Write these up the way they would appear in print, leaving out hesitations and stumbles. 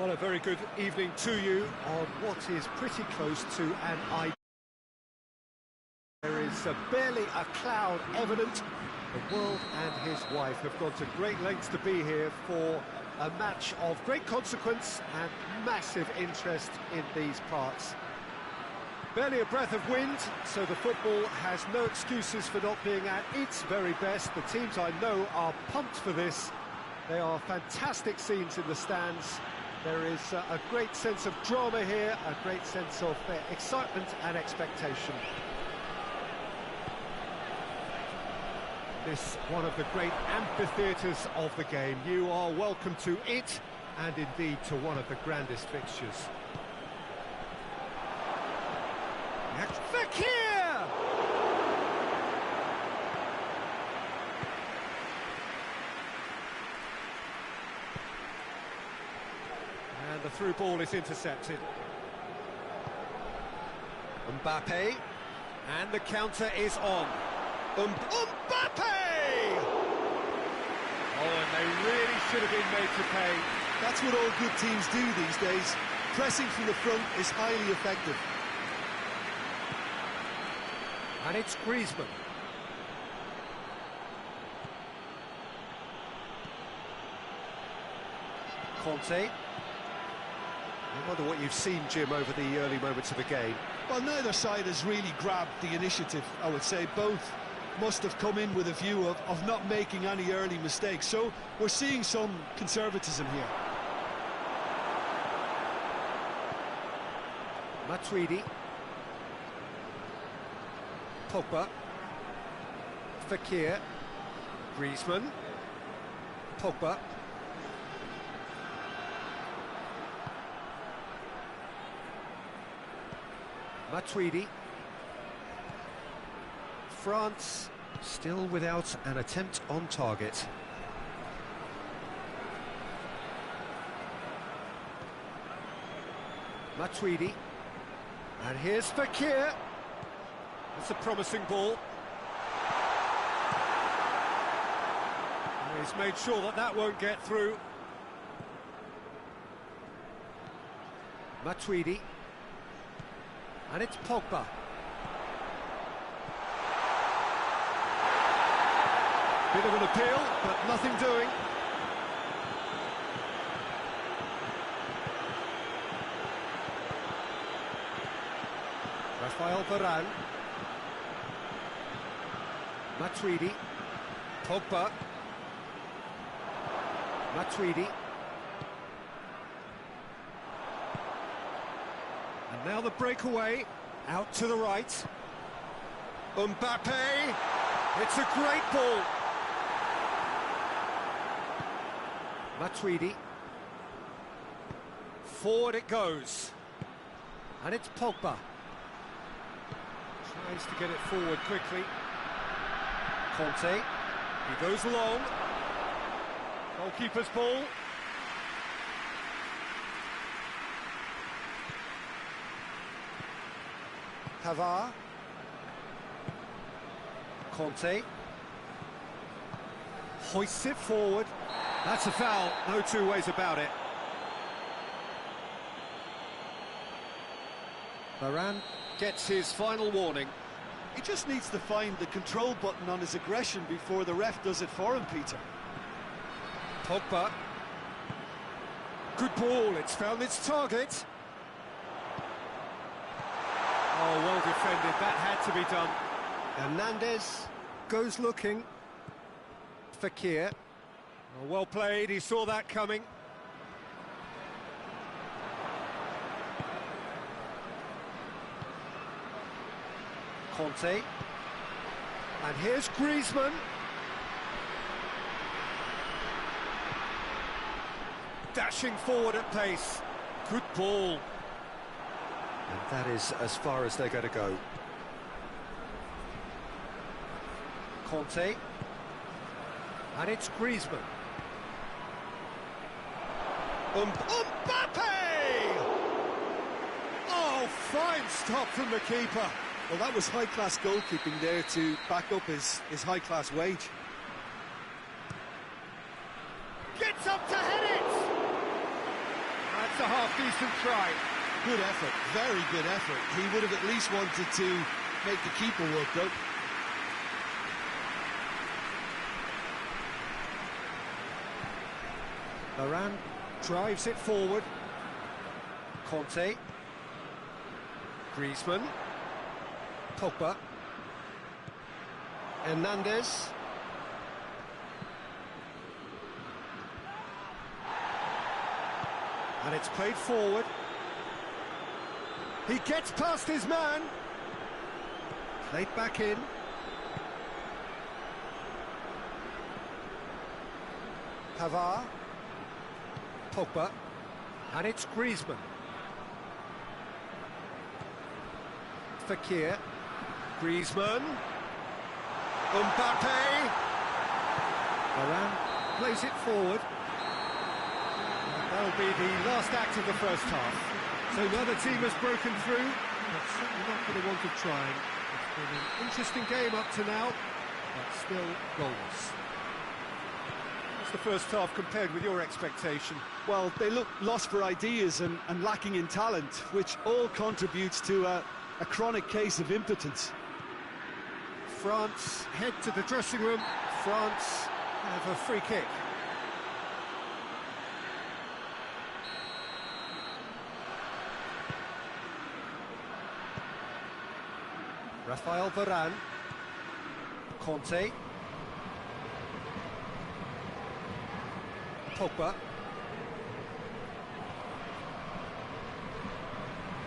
Well, a very good evening to you on what is pretty close to an ideal. There is barely a cloud evident. The world and his wife have gone to great lengths to be here for a match of great consequence and massive interest in these parts. Barely a breath of wind, so the football has no excuses for not being at its very best. The teams I know are pumped for this. They are fantastic scenes in the stands. There is a great sense of drama here, a great sense of excitement and expectation. This one of the great amphitheatres of the game. You are welcome to it, and indeed to one of the grandest fixtures. Fekir! And the through ball is intercepted. Mbappe, and the counter is on. Mbappe! Oh, and they really should have been made to pay. That's what all good teams do these days. Pressing from the front is highly effective. And it's Griezmann. Conte. I wonder what you've seen, Jim, over the early moments of the game. Well, neither side has really grabbed the initiative, I would say. Both must have come in with a view of not making any early mistakes. So we're seeing some conservatism here. Matuidi. Pogba. Fekir. Griezmann. Pogba. Matuidi. France still without an attempt on target. Matuidi. And here's Fekir. It's a promising ball. And he's made sure that that won't get through. Matuidi. And it's Pogba. Bit of an appeal, but nothing doing. Rafael Varane. Matuidi. Pogba. Matuidi. And now the breakaway, out to the right. Mbappe, it's a great ball. Matuidi. Forward it goes. And it's Pogba. Tries to get it forward quickly. Conte, he goes long. Goalkeeper's ball. Pavard. Conte. Hoists it forward. That's a foul, no two ways about it. Varane gets his final warning. He just needs to find the control button on his aggression before the ref does it for him, Peter. Pogba. Good ball, it's found its target. Oh, well defended, that had to be done. Hernandez goes looking. Fekir. Oh, well played, he saw that coming. Conte. And here's Griezmann. Dashing forward at pace. Good ball. And that is as far as they're going to go. Conte. And it's Griezmann. Mbappe! Oh, fine stop from the keeper. Well, that was high-class goalkeeping there to back up his high-class wage. Gets up to head it! That's a half-decent try. Good effort, very good effort. He would have at least wanted to make the keeper work, though. Varane drives it forward. Conte. Griezmann. Pogba. Hernandez. And it's played forward. He gets past his man. Played back in. Pavard. Pogba. And it's Griezmann. Fekir. Griezmann. Mbappe. Varane plays it forward. That'll be the last act of the first half. So neither team has broken through, but certainly not for the want of trying. It's been an interesting game up to now, but still goalless. What's the first half compared with your expectation? Well, they look lost for ideas and lacking in talent, which all contributes to a chronic case of impotence. France head to the dressing room. France have a free kick. Rafael Varane. Conte. Pogba.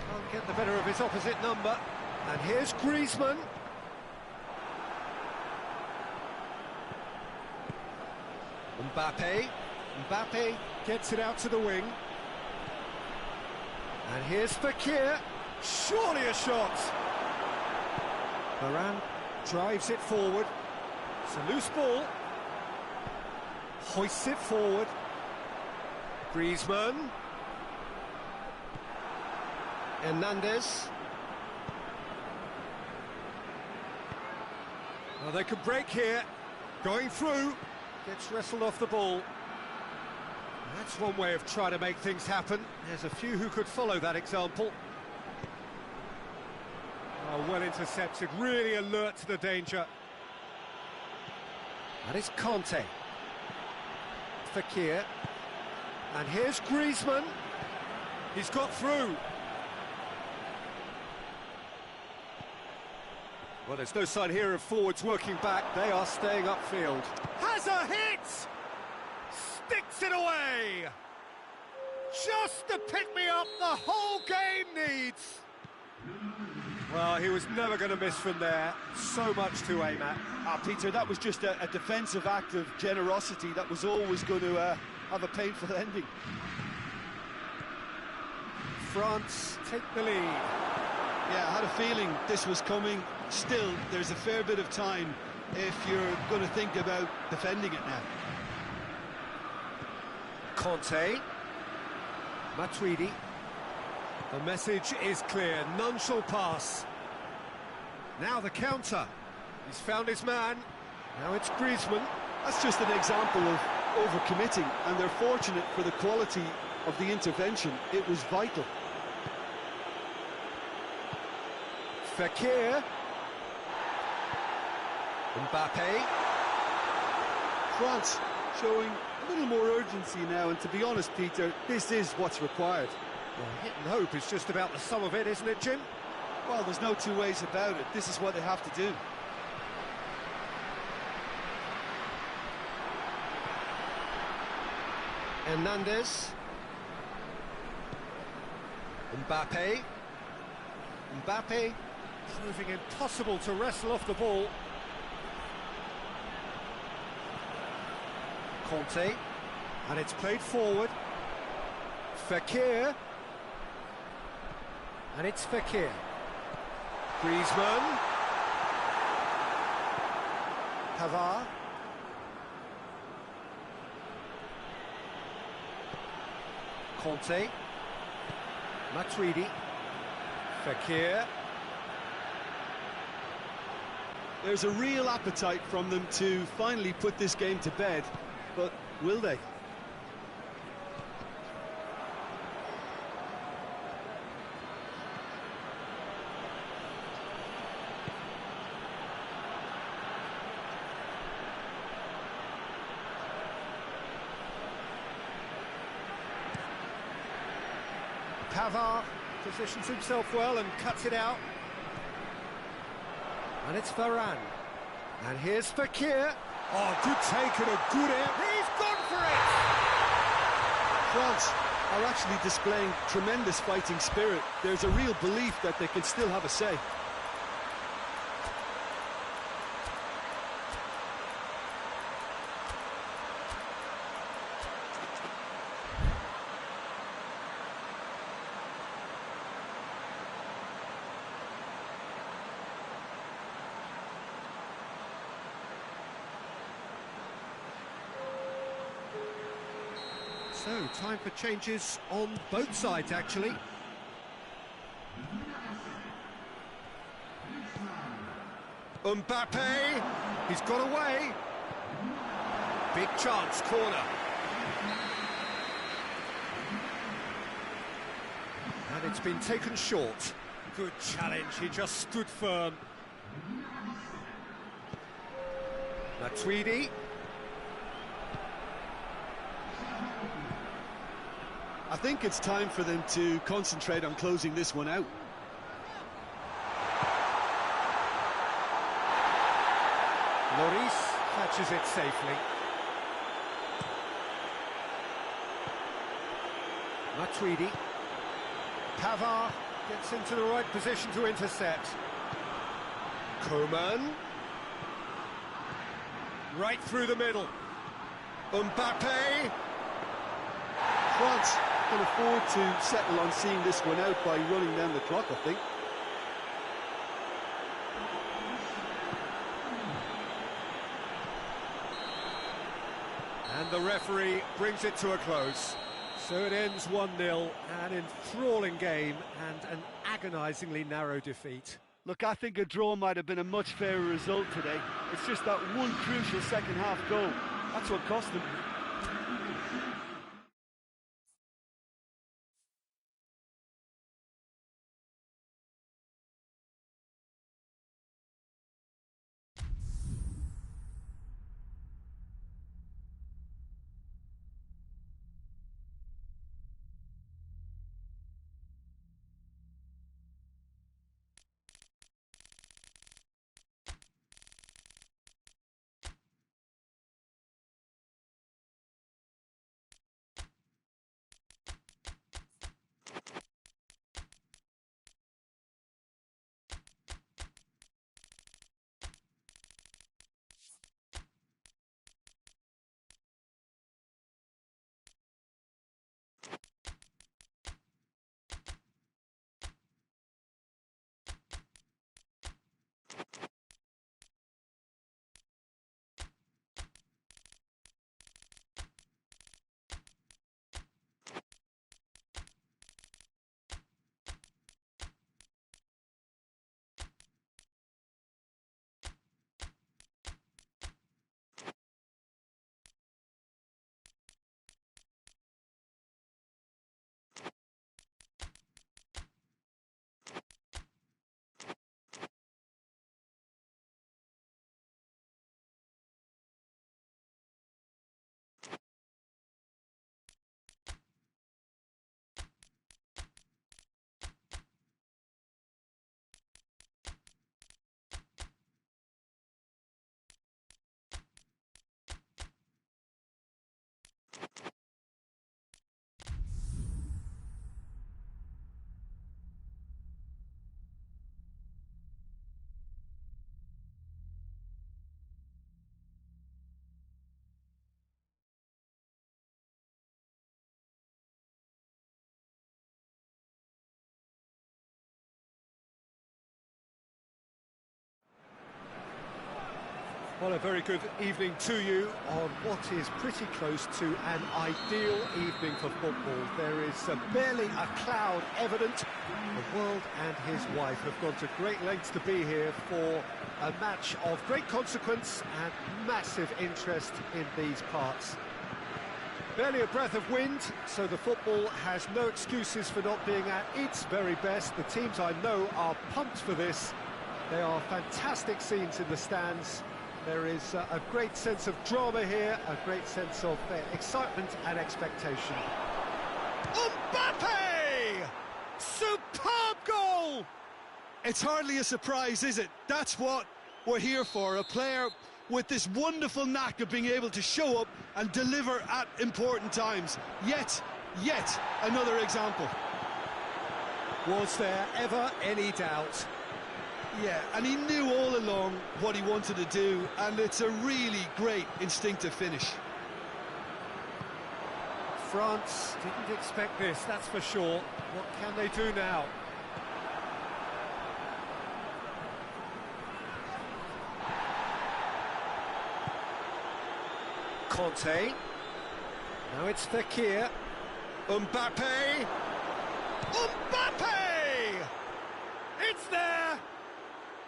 Can't get the better of his opposite number. And here's Griezmann. Mbappe. Mbappe gets it out to the wing. And here's Fekir. Surely a shot. Varane drives it forward. It's a loose ball. Hoists it forward. Griezmann. Hernandez. Well, they could break here. Going through. Gets wrestled off the ball. That's one way of trying to make things happen. There's a few who could follow that example. Oh, well intercepted, really alert to the danger. That is Conte. Fekir. And here's Griezmann. He's got through. Well, there's no sign here of forwards working back. They are staying upfield. Has a hit! Sticks it away! Just the pick-me-up the whole game needs. Well, he was never going to miss from there. So much to aim at. Peter, that was just a defensive act of generosity that was always going to have a painful ending. France take the lead. Yeah, I had a feeling this was coming. Still, there's a fair bit of time if you're going to think about defending it now. Conte. Matuidi. The message is clear, none shall pass. Now the counter. He's found his man. Now it's Griezmann. That's just an example of overcommitting, and they're fortunate for the quality of the intervention. It was vital. Fekir. Mbappe. France showing a little more urgency now, and to be honest, Peter, this is what's required. Well, hit and hope is just about the sum of it, isn't it, Jim? Well, there's no two ways about it. This is what they have to do. Hernandez. Mbappe. Mbappe proving impossible to wrestle off the ball. Conte. And it's played forward. Fekir. And it's Fekir. Griezmann. Pavard. Conte. Matuidi. Fekir. There's a real appetite from them to finally put this game to bed, but will they? Pavard positions himself well and cuts it out. And it's Varane. And here's Fekir. Oh, good take and a good air. He's gone for it! France are actually displaying tremendous fighting spirit. There's a real belief that they can still have a say. So, time for changes on both sides, actually. Mbappe, he's got away. Big chance, corner. And it's been taken short. Good challenge, he just stood firm. Matuidi. I think it's time for them to concentrate on closing this one out. Lloris catches it safely. Matuidi. Pavard gets into the right position to intercept. Coman. Right through the middle. Mbappe. France can afford to settle on seeing this one out by running down the clock, I think. And the referee brings it to a close. So it ends 1-0, an enthralling game and an agonisingly narrow defeat. Look, I think a draw might have been a much fairer result today. It's just that one crucial second-half goal. That's what cost them. Well, a very good evening to you on what is pretty close to an ideal evening for football. There is barely a cloud evident. The world and his wife have gone to great lengths to be here for a match of great consequence and massive interest in these parts. Barely a breath of wind, so the football has no excuses for not being at its very best. The teams I know are pumped for this. They are fantastic scenes in the stands. There is a great sense of drama here, a great sense of excitement and expectation. Mbappe! It's hardly a surprise, is it? That's what we're here for, a player with this wonderful knack of being able to show up and deliver at important times. Yet another example. Was there ever any doubt? Yeah, and he knew all along what he wanted to do, and it's a really great instinctive finish. France didn't expect this, that's for sure. What can they do now? Conte. Now it's Fekir. Mbappe. Mbappe! It's there!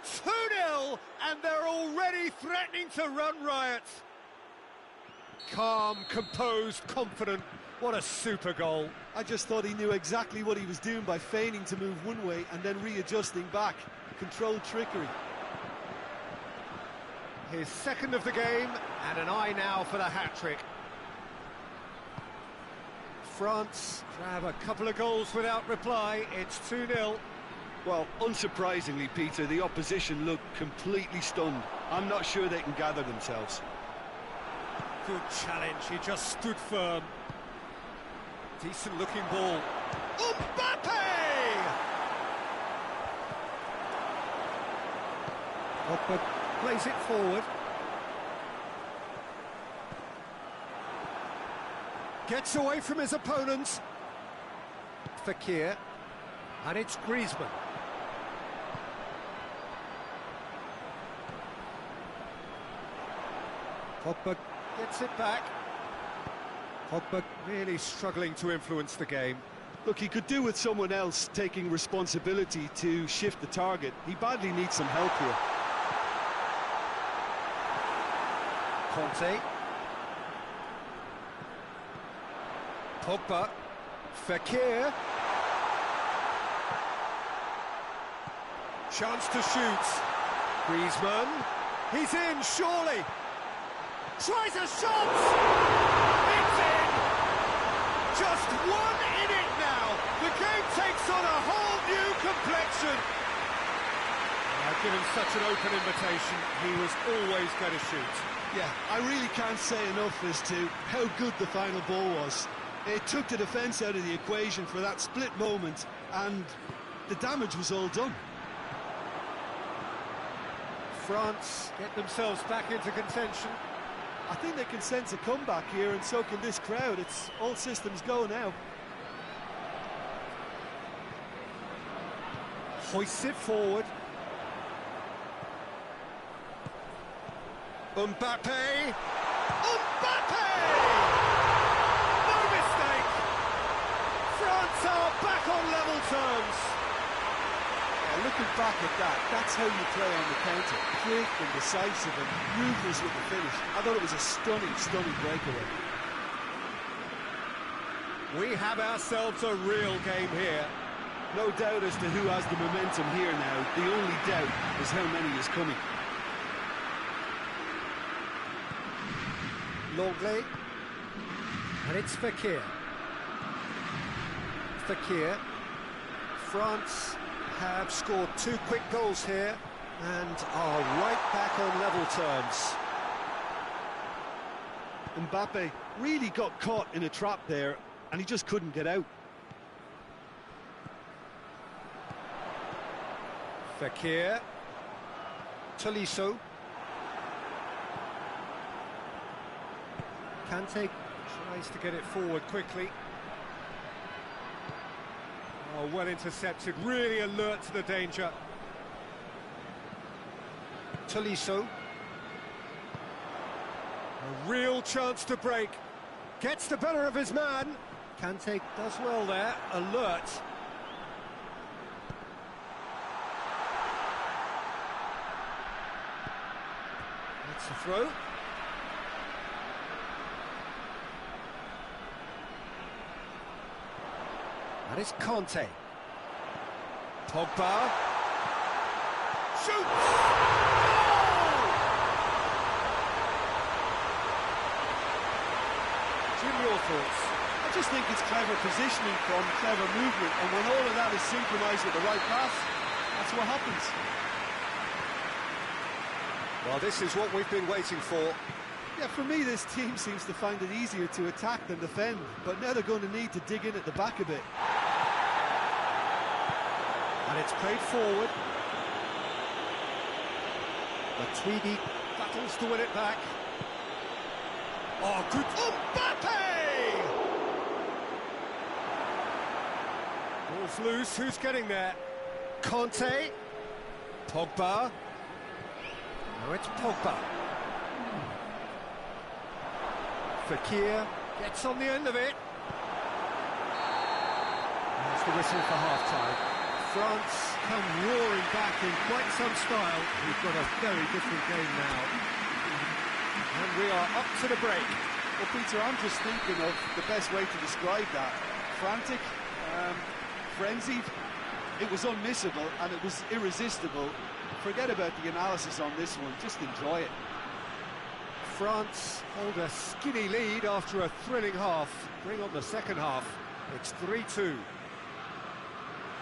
2-0, and they're already threatening to run riot. Calm, composed, confident. What a super goal. I just thought he knew exactly what he was doing by feigning to move one way and then readjusting back. Controlled trickery. His second of the game, and an eye now for the hat-trick. France grab a couple of goals without reply. It's 2-0. Well, unsurprisingly, Peter, the opposition look completely stunned. I'm not sure they can gather themselves. Good challenge, he just stood firm. Decent looking ball. Mbappe! But plays it forward. Gets away from his opponents. Fekir. And it's Griezmann. Pogba gets it back. Pogba really struggling to influence the game. Look, he could do with someone else taking responsibility to shift the target. He badly needs some help here. Conte. Pogba. Fekir. Chance to shoot. Griezmann. He's in, surely. Tries a shot! It's in! Just one in it now. The game takes on a whole new complexion. I've given such an open invitation. He was always going to shoot. Yeah, I really can't say enough as to how good the final ball was. It took the defence out of the equation for that split moment, and the damage was all done. France get themselves back into contention. I think they can sense a comeback here, and so can this crowd. It's all systems go now. Hoists it forward. Mbappe! Mbappe! No mistake! France are back on level terms. Looking back at that, that's how you play on the counter. Quick and decisive and ruthless with the finish. I thought it was a stunning breakaway. We have ourselves a real game here. No doubt as to who has the momentum here now. The only doubt is how many is coming. Longley. And it's Fekir. Fekir. France have scored 2 quick goals here and are right back on level terms. Mbappe really got caught in a trap there and he just couldn't get out. Fekir. Tolisso. Kante tries to get it forward quickly. Oh, well intercepted, really alert to the danger. Tolisso. A real chance to break. Gets the better of his man. Kante does well there, alert. That's a throw. And it's Conte. Pogba. Shoots! Goal! Jim, your thoughts? I just think it's clever positioning from clever movement, and when all of that is synchronised with the right pass, That's what happens. Well, this is what we've been waiting for. Yeah, for me, this team seems to find it easier to attack than defend, but now they're going to need to dig in at the back a bit. And it's played forward. Matuidi battles to win it back. Oh, good. Mbappe! Ball's loose. Who's getting there? Conte. Pogba. Now it's Pogba. Fekir gets on the end of it. That's the whistle for half-time. France come roaring back in quite some style. We've got a very different game now. And we are up to the break. Well, Peter, I'm just thinking of the best way to describe that. Frantic, frenzied. It was unmissable and it was irresistible. Forget about the analysis on this one, just enjoy it. France hold a skinny lead after a thrilling half. Bring on the second half. It's 3-2.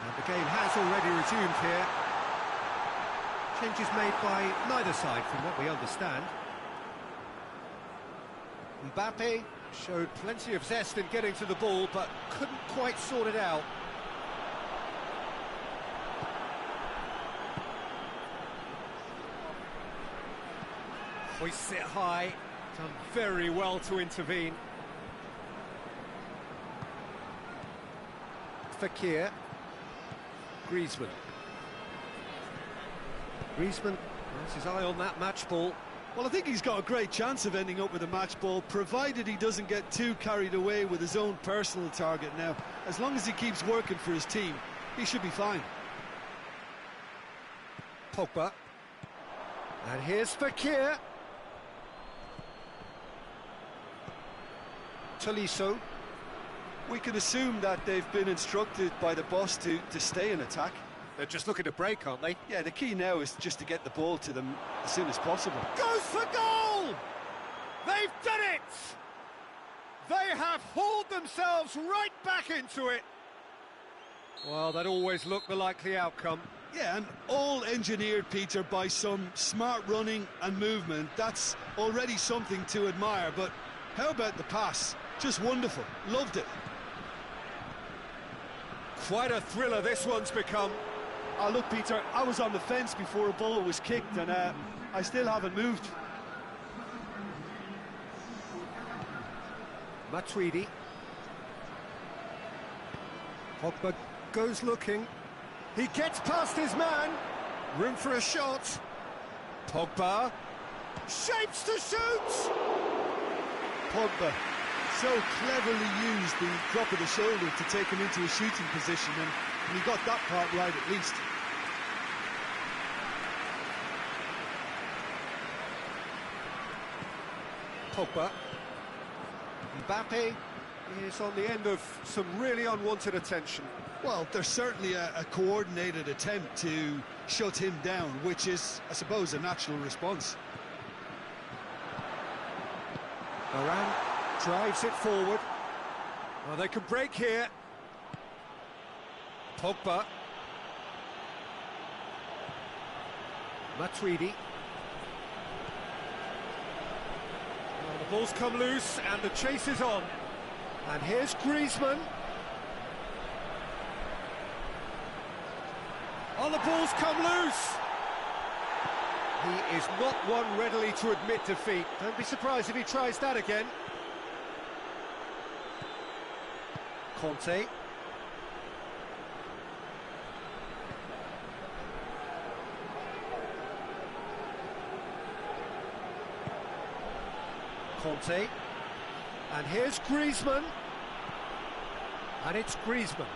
And the game has already resumed here. Changes made by neither side from what we understand. Mbappe showed plenty of zest in getting to the ball, but couldn't quite sort it out. Hoists it high, done very well to intervene. Fekir. Griezmann. Griezmann has his eye on that match ball. Well, I think he's got a great chance of ending up with a match ball, provided he doesn't get too carried away with his own personal target now. As long as he keeps working for his team, he should be fine. Pogba. And here's Fekir. Tolisso. We can assume that they've been instructed by the boss to stay in attack. They're just looking to break, aren't they? Yeah, the key now is just to get the ball to them as soon as possible. Goes for goal! They've done it! They have hauled themselves right back into it. Well, that always looked the likely outcome. Yeah, and all engineered, Peter, by some smart running and movement. That's already something to admire, but how about the pass? Just wonderful. Loved it. Quite a thriller this one's become. Oh, look, Peter, I was on the fence before a ball was kicked, and I still haven't moved. Matuidi. Pogba goes looking. He gets past his man. Room for a shot. Pogba. Shapes to shoot! Pogba so cleverly used the drop of the shoulder to take him into a shooting position, and he got that part right at least. Pogba. Mbappe is on the end of some really unwanted attention. Well, there's certainly a coordinated attempt to shut him down, which is, I suppose, a natural response. Varane drives it forward. Well, they can break here. Pogba. Matuidi. Well, the ball's come loose and the chase is on. And here's Griezmann. Oh, the ball's come loose. He is not one readily to admit defeat. Don't be surprised if he tries that again. Conte. Conte. And here's Griezmann. And it's Griezmann.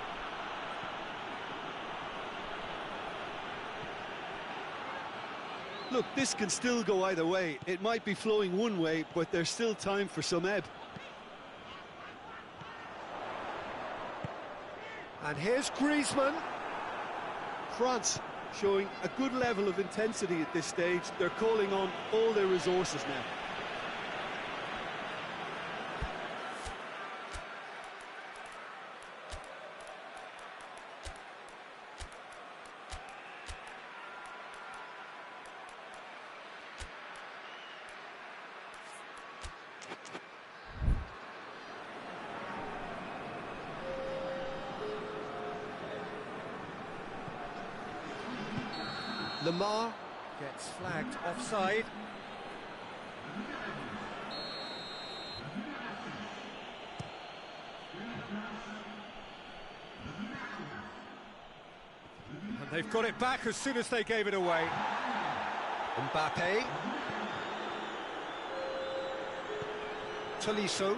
Look, this can still go either way. It might be flowing one way, but there's still time for some ebb. And here's Griezmann. France showing a good level of intensity at this stage. They're calling on all their resources now. Lamar gets flagged offside. And they've got it back as soon as they gave it away. Mbappe. Tolisso.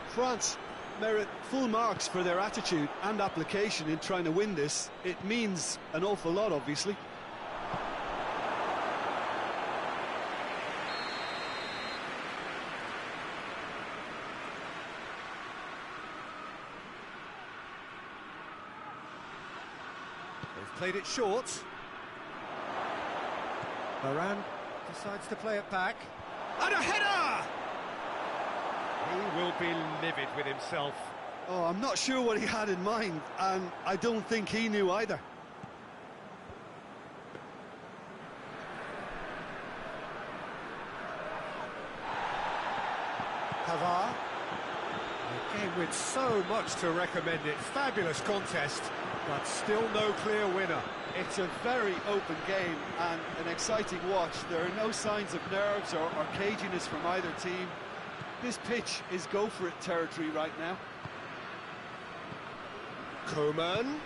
France merit full marks for their attitude and application in trying to win this. It means an awful lot, obviously. They've played it short. Varane decides to play it back. And a header! He will be livid with himself. Oh, I'm not sure what he had in mind, and I don't think he knew either. Pavard. A game with so much to recommend it. Fabulous contest, but still no clear winner. It's a very open game and an exciting watch. There are no signs of nerves or caginess from either team. This pitch is go-for-it territory right now. Coman.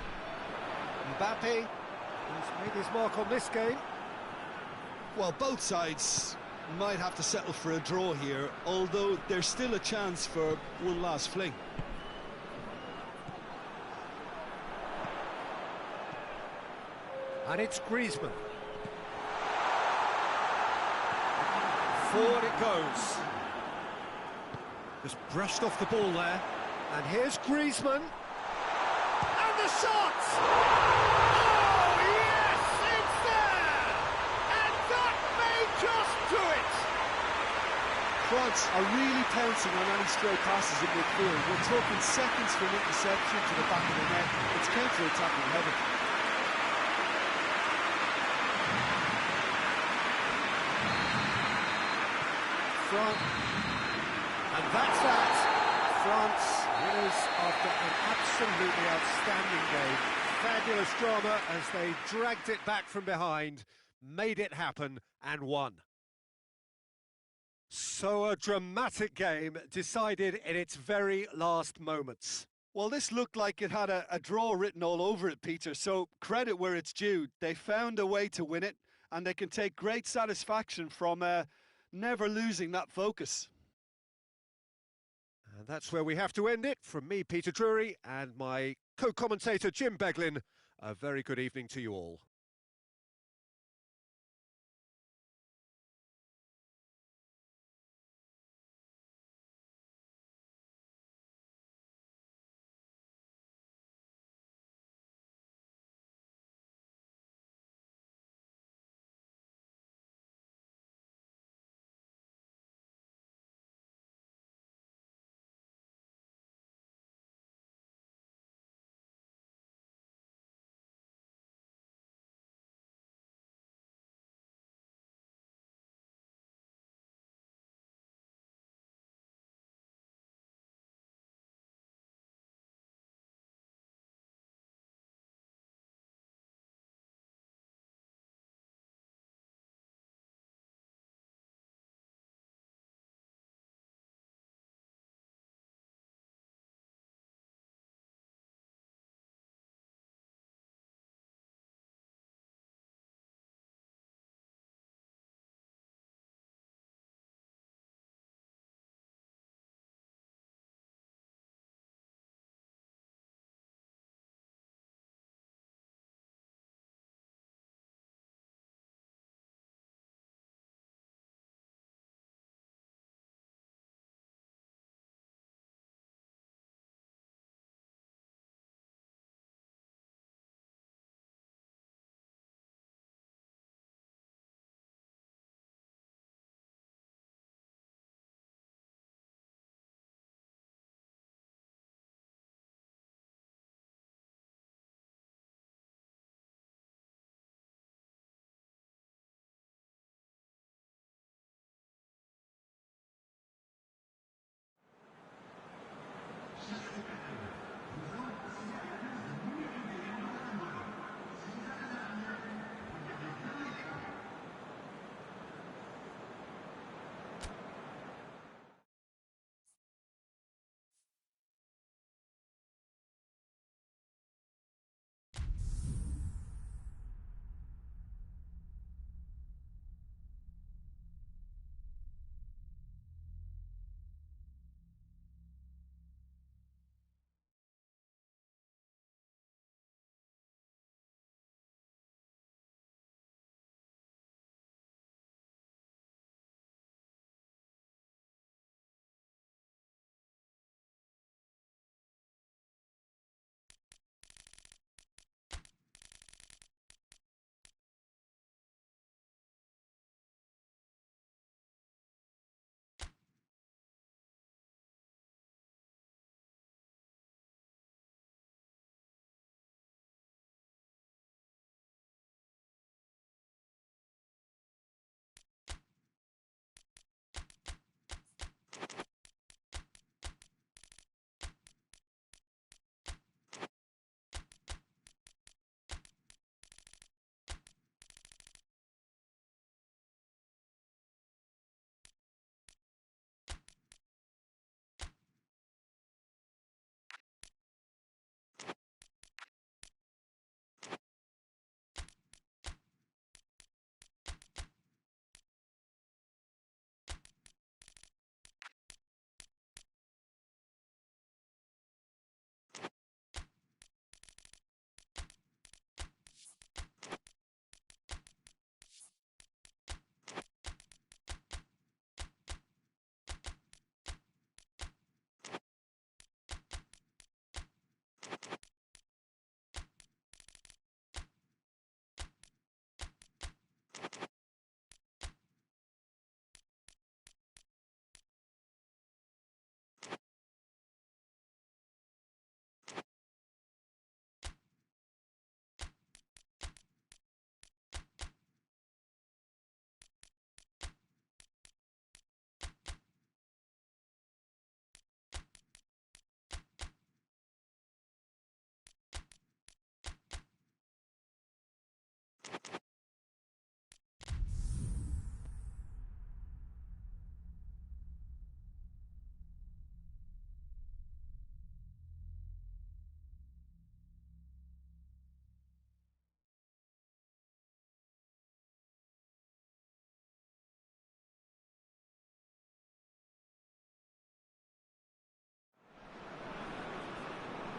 Mbappe. He's made his mark on this game. Well, both sides might have to settle for a draw here, although there's still a chance for one last fling. And it's Griezmann. Forward it goes. Just brushed off the ball there. And here's Griezmann. And the shot! Oh, yes, it's there! And that may just do it! France are really pouncing on any stray passes in midfield. We're talking seconds from interception to the back of the net. It's counter-attacking heaven. And that's that. France winners after an absolutely outstanding game. Fabulous drama as they dragged it back from behind, made it happen and won. So a dramatic game decided in its very last moments. Well, this looked like it had a draw written all over it, Peter, so credit where it's due. They found a way to win it, and they can take great satisfaction from never losing that focus. And that's where we have to end it. From me, Peter Drury, and my co-commentator, Jim Beglin, a very good evening to you all.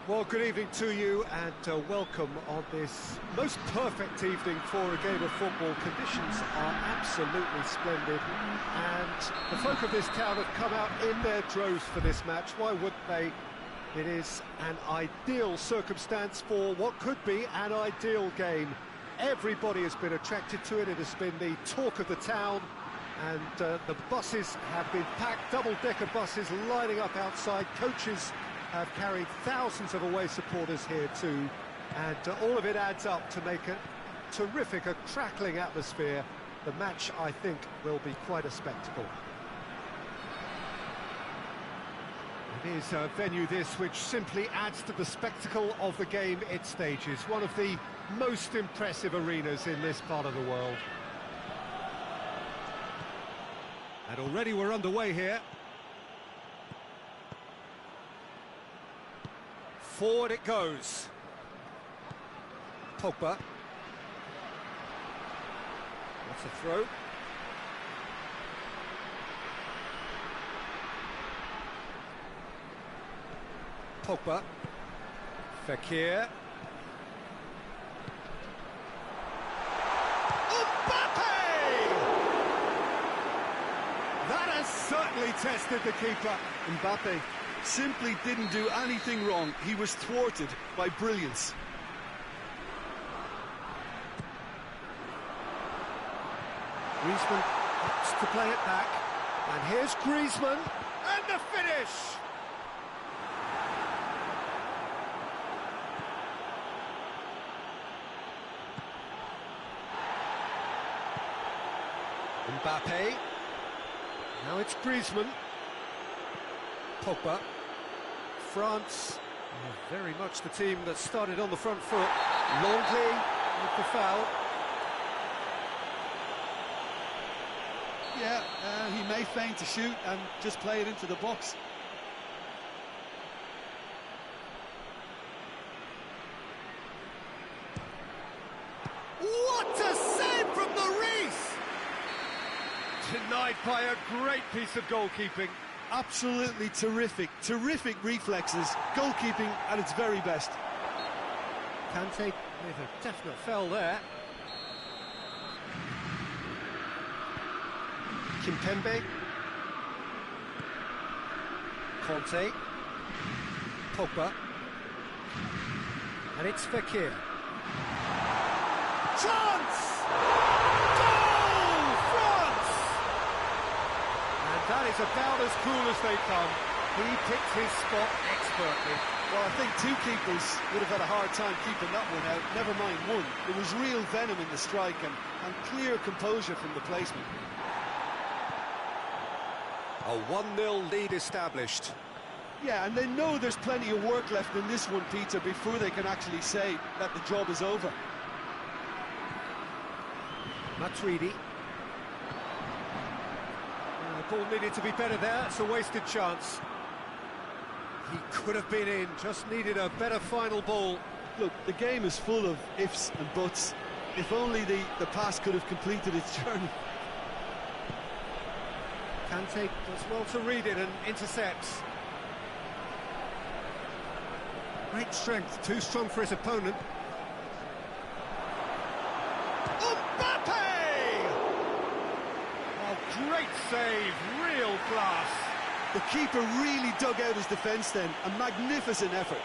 Well, good evening to you and welcome on this most perfect evening for a game of football. Conditions are absolutely splendid and the folk of this town have come out in their droves for this match. Why wouldn't they? It is an ideal circumstance for what could be an ideal game. Everybody has been attracted to it. It has been the talk of the town and the buses have been packed, double-decker buses lining up outside. Coaches have carried thousands of away supporters here too, and all of it adds up to make a terrific, a crackling atmosphere. The match, I think, will be quite a spectacle. It is a venue this which simply adds to the spectacle of the game it stages. One of the most impressive arenas in this part of the world. And already we're underway here. Forward it goes. Pogba. That's a throw. Pogba. Fekir. That has certainly tested the keeper. Mbappe simply didn't do anything wrong. He was thwarted by brilliance. Griezmann wants to play it back. And here's Griezmann. And the finish! Mbappe. Now it's Griezmann. Pogba. France, very much the team that started on the front foot. Longley with the foul. Yeah, he may feign to shoot and just play it into the box. What a save from the Reese! Denied by a great piece of goalkeeping. Absolutely terrific reflexes, goalkeeping at its very best. Kante with a definite foul there. Kimpembe. Conte. Pogba. And it's Fekir. Chance! That is about as cool as they come. He picked his spot expertly. Well, I think two keepers would have had a hard time keeping that one out, never mind one. There was real venom in the strike and clear composure from the placement. A 1-0 lead established. Yeah, and they know there's plenty of work left in this one, Peter, before they can actually say that the job is over. Matuidi. The ball needed to be better there, it's a wasted chance. He could have been in, just needed a better final ball. Look, the game is full of ifs and buts. If only the pass could have completed its journey. Kante does well to read it and intercepts. Great strength, too strong for his opponent. Great save, real class. The keeper really dug out his defence then, a magnificent effort.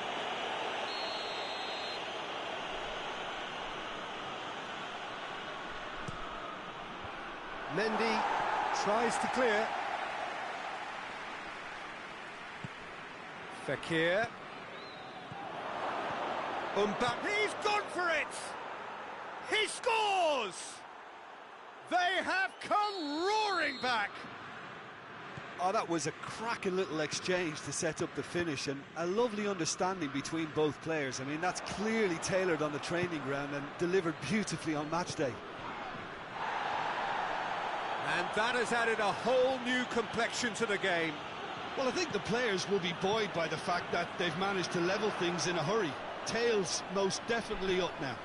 Mendy tries to clear. Fekir. Mbappe, he's gone for it! He scores! They have come roaring back! Oh, that was a cracking little exchange to set up the finish and a lovely understanding between both players. I mean, that's clearly tailored on the training ground and delivered beautifully on match day. And that has added a whole new complexion to the game. Well, I think the players will be buoyed by the fact that they've managed to level things in a hurry. Tails most definitely up now.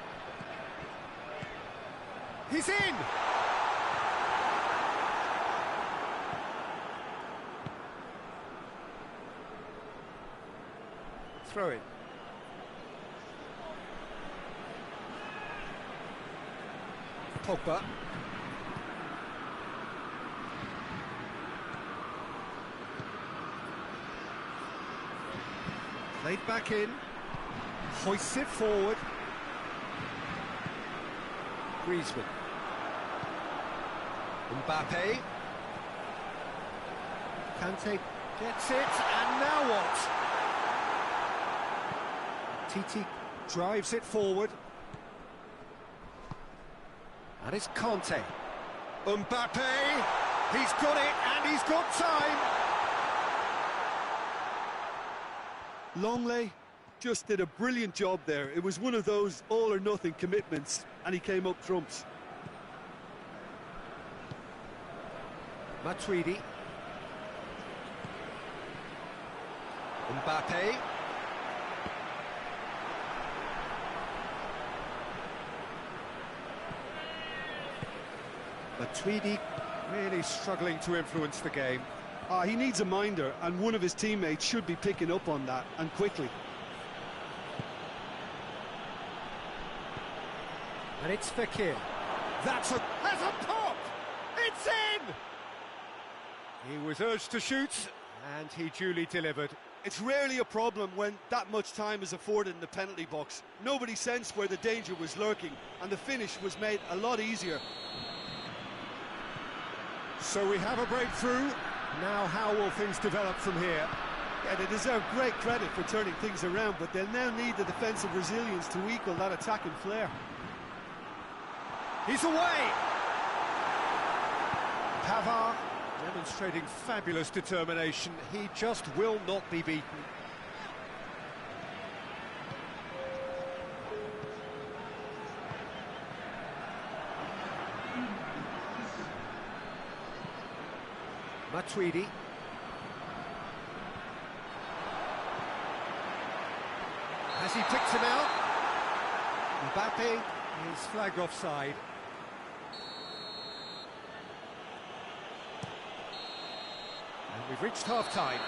He's in! Throw it. Pogba. Played back in. Hoists it forward. Griezmann. Mbappe. Kante gets it, and now what? Titi drives it forward. And it's Kante. Mbappe, he's got it, and he's got time. Longley just did a brilliant job there. It was one of those all-or-nothing commitments, and he came up trumps. Matuidi. Mbappe. Matuidi really struggling to influence the game. He needs a minder, and one of his teammates should be picking up on that, and quickly. And it's Fekir. That's a pop! It's in! He was urged to shoot, and he duly delivered. It's rarely a problem when that much time is afforded in the penalty box. Nobody sensed where the danger was lurking, and the finish was made a lot easier. So we have a breakthrough. Now how will things develop from here? Yeah, they deserve great credit for turning things around, but they'll now need the defensive resilience to equal that attacking flair. He's away! Pavard demonstrating fabulous determination. He just will not be beaten. Matuidi. Has he picked him out? Mbappe is flagged offside. And we've reached half-time.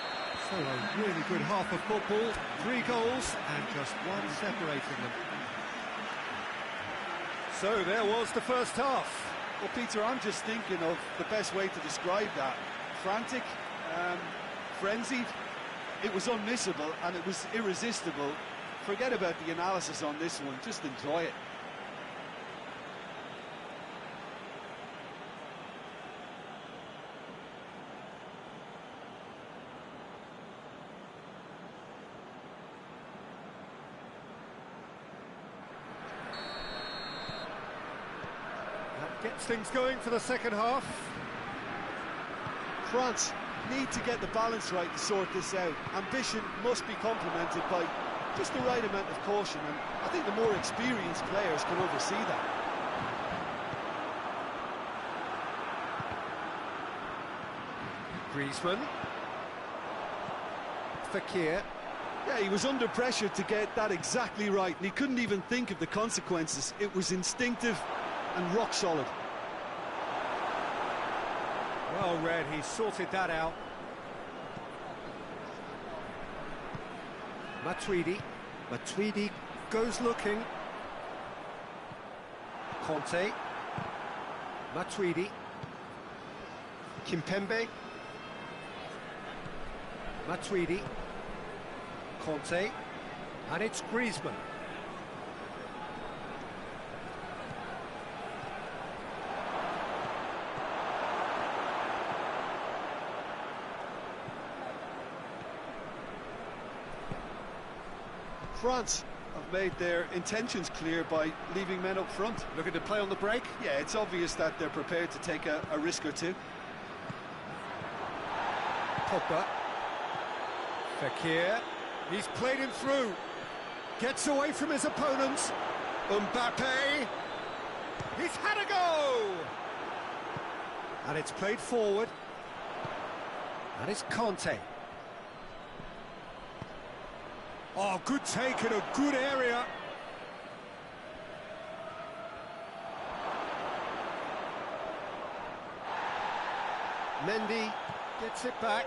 So a really good half of football. 3 goals and just one separating them. So there was the first half. Well, Peter, I'm just thinking of the best way to describe that. Frantic, frenzied. It was unmissable and it was irresistible. Forget about the analysis on this one, just enjoy it. That gets things going for the second half. France need to get the balance right to sort this out. Ambition must be complemented by just the right amount of caution, and I think the more experienced players can oversee that. Griezmann. Fekir. Yeah, he was under pressure to get that exactly right, and he couldn't even think of the consequences. It was instinctive and rock solid. Well read, he sorted that out. Matuidi. Matuidi goes looking. Conte. Matuidi. Kimpembe. Matuidi. Conte. And it's Griezmann. France have made their intentions clear by leaving men up front. Looking to play on the break? Yeah, it's obvious that they're prepared to take a risk or two. Pogba. Fekir. He's played him through. Gets away from his opponents. Mbappe. He's had a go! And it's played forward. And it's Conte. Oh, good take in a good area. Mendy gets it back.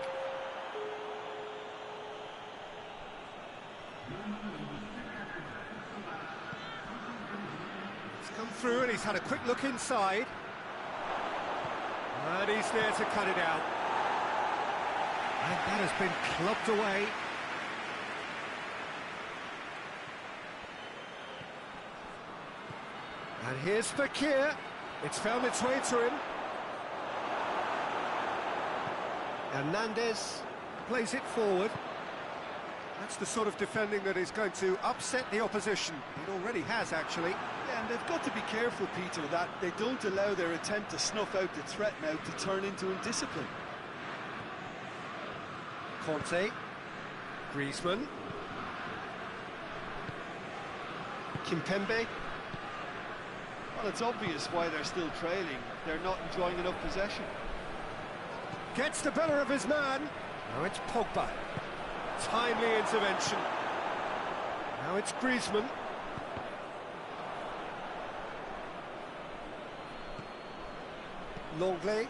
It's Come through and he's had a quick look inside. And he's there to cut it out. And that has been clubbed away. And here's Fakir. It's found its way to him. Hernandez plays it forward. That's the sort of defending that is going to upset the opposition. It already has, actually. Yeah, and they've got to be careful, Peter, that they don't allow their attempt to snuff out the threat now to turn into indiscipline. Conte. Griezmann. Kimpembe. Well, it's obvious why they're still trailing. They're not enjoying enough possession. Gets the better of his man. Now it's Pogba. Timely intervention. Now it's Griezmann. Longley.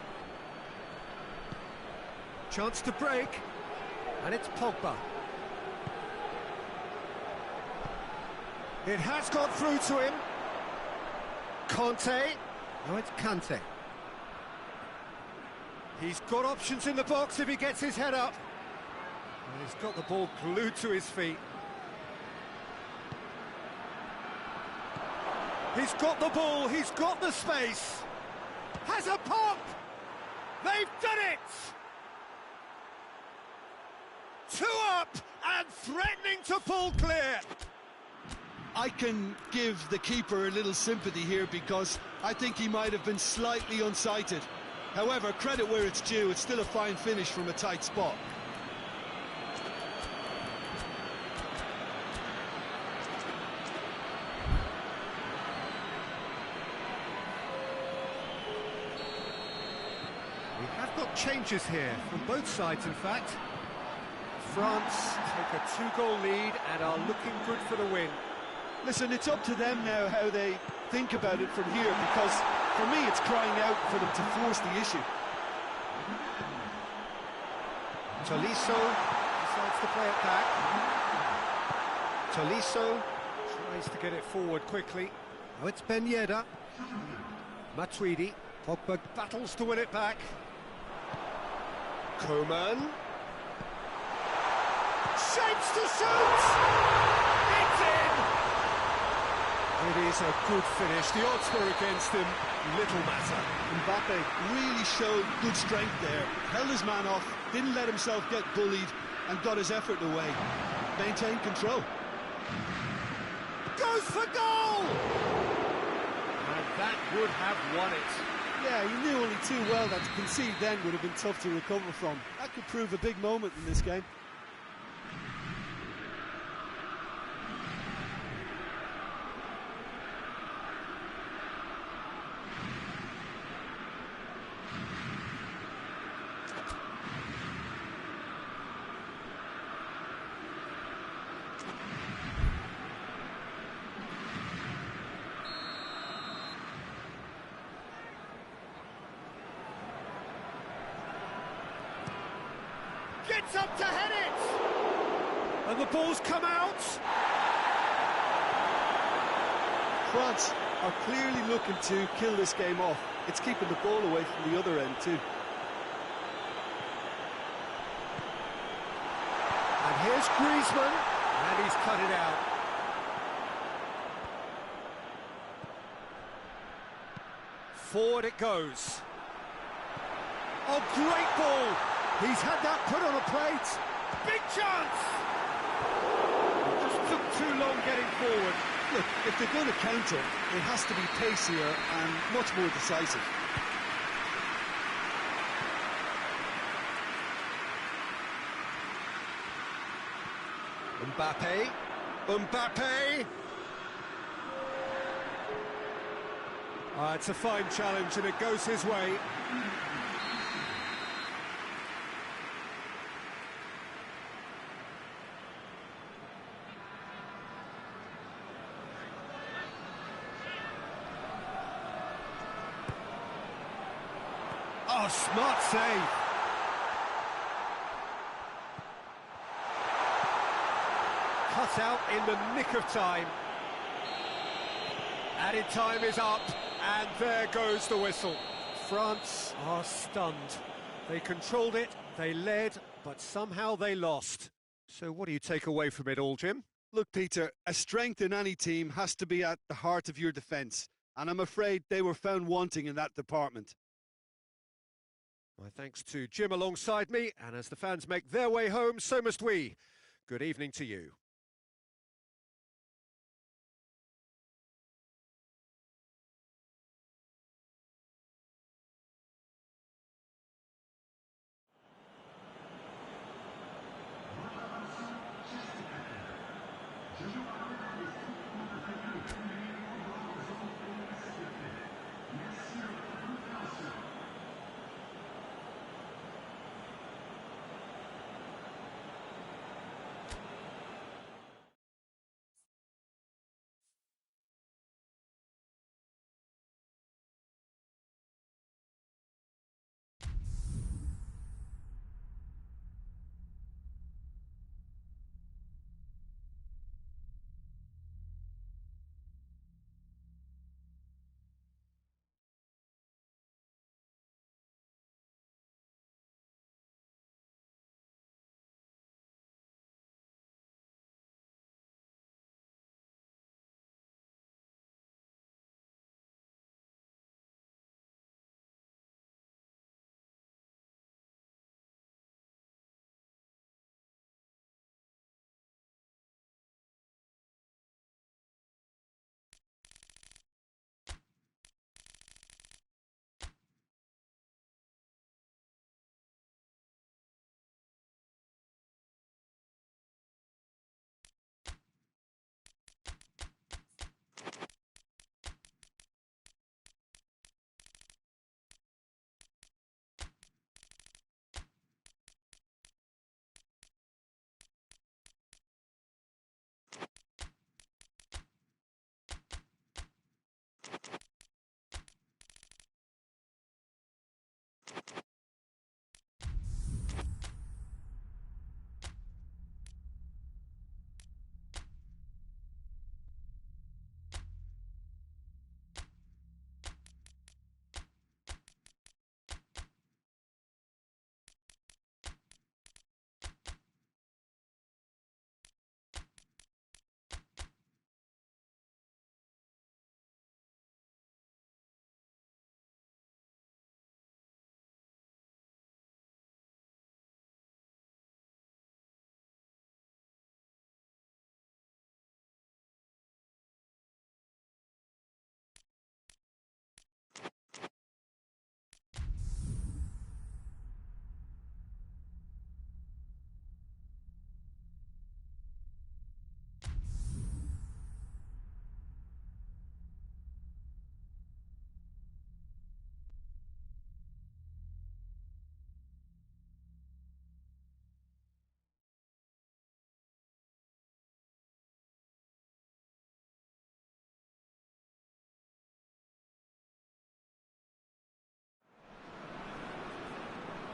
Chance to break. And it's Pogba. It has got through to him. Conte. Now it's Kante. He's got options in the box if he gets his head up. And he's got the ball glued to his feet. He's got the ball, he's got the space. Has a pop! They've done it! 2 up and threatening to pull clear. I can give the keeper a little sympathy here because I think he might have been slightly unsighted. However, credit where it's due, it's still a fine finish from a tight spot. We have got changes here, from both sides in fact. France take a 2-goal lead and are looking good for the win. Listen, it's up to them now how they think about it from here, because for me it's crying out for them to force the issue. Tolisso decides to play it back. Tolisso tries to get it forward quickly. Now it's Ben Yedder. Matuidi. Pogba battles to win it back. Coman. Shapes to shoot! It's in! It is a good finish. The odds were against him. Little matter. Mbappe really showed good strength there. Held his man off, didn't let himself get bullied, and got his effort away. Maintained control. Goes for goal! And that would have won it. Yeah, he knew only too well that to concede then would have been tough to recover from. That could prove a big moment in this game. Gets up to head it! And the ball's come out! France are clearly looking to kill this game off. It's keeping the ball away from the other end too. And here's Griezmann, and he's cut it out. Forward it goes. Oh, great ball! He's had that put on a plate. Big chance! Just took too long getting forward. Look, if they're going to counter, it has to be pacier and much more decisive. Mbappe. Mbappe! It's a fine challenge and it goes his way. Oh, smart save. Cut out in the nick of time. Added time is up, and there goes the whistle. France are stunned. They controlled it, they led, but somehow they lost. So what do you take away from it all, Jim? Look, Peter, a strength in any team has to be at the heart of your defence, and I'm afraid they were found wanting in that department. My thanks to Jim alongside me, and as the fans make their way home, so must we. Good evening to you.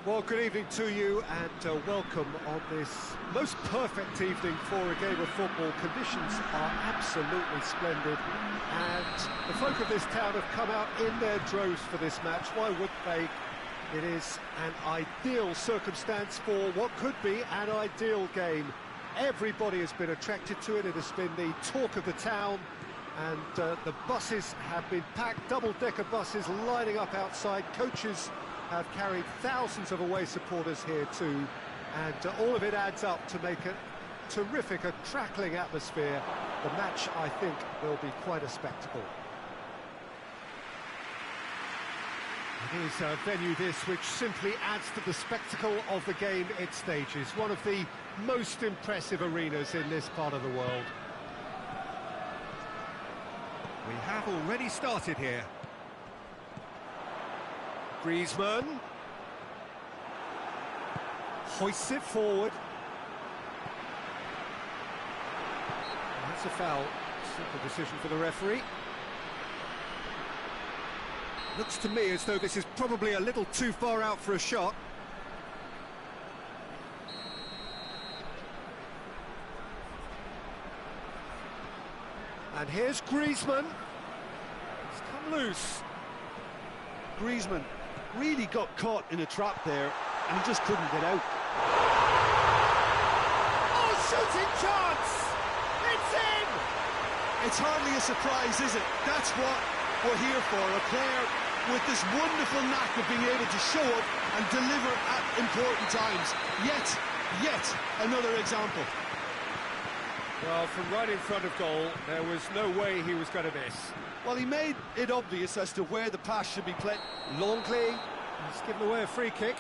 Well, good evening to you, and welcome on this most perfect evening for a game of football. Conditions are absolutely splendid, and the folk of this town have come out in their droves for this match. Why would they? It is an ideal circumstance for what could be an ideal game. Everybody has been attracted to it. It has been the talk of the town, and the buses have been packed, double-decker buses lining up outside. Coaches have carried thousands of away supporters here too, and all of it adds up to make a terrific, a crackling atmosphere. The match, I think, will be quite a spectacle. It is a venue this which simply adds to the spectacle of the game it stages. One of the most impressive arenas in this part of the world. We have already started here. Griezmann hoists it forward. That's a foul. Simple decision for the referee. Looks to me as though this is probably a little too far out for a shot. And here's Griezmann. loose. Griezmann really got caught in a trap there, and he just couldn't get out. Oh, shooting chance! It's in! It's hardly a surprise, is it? That's what we're here for, a player with this wonderful knack of being able to show up and deliver at important times. Yet another example. Well, from right in front of goal, there was no way he was going to miss. Well, he made it obvious as to where the pass should be played. Longley has given away a free kick.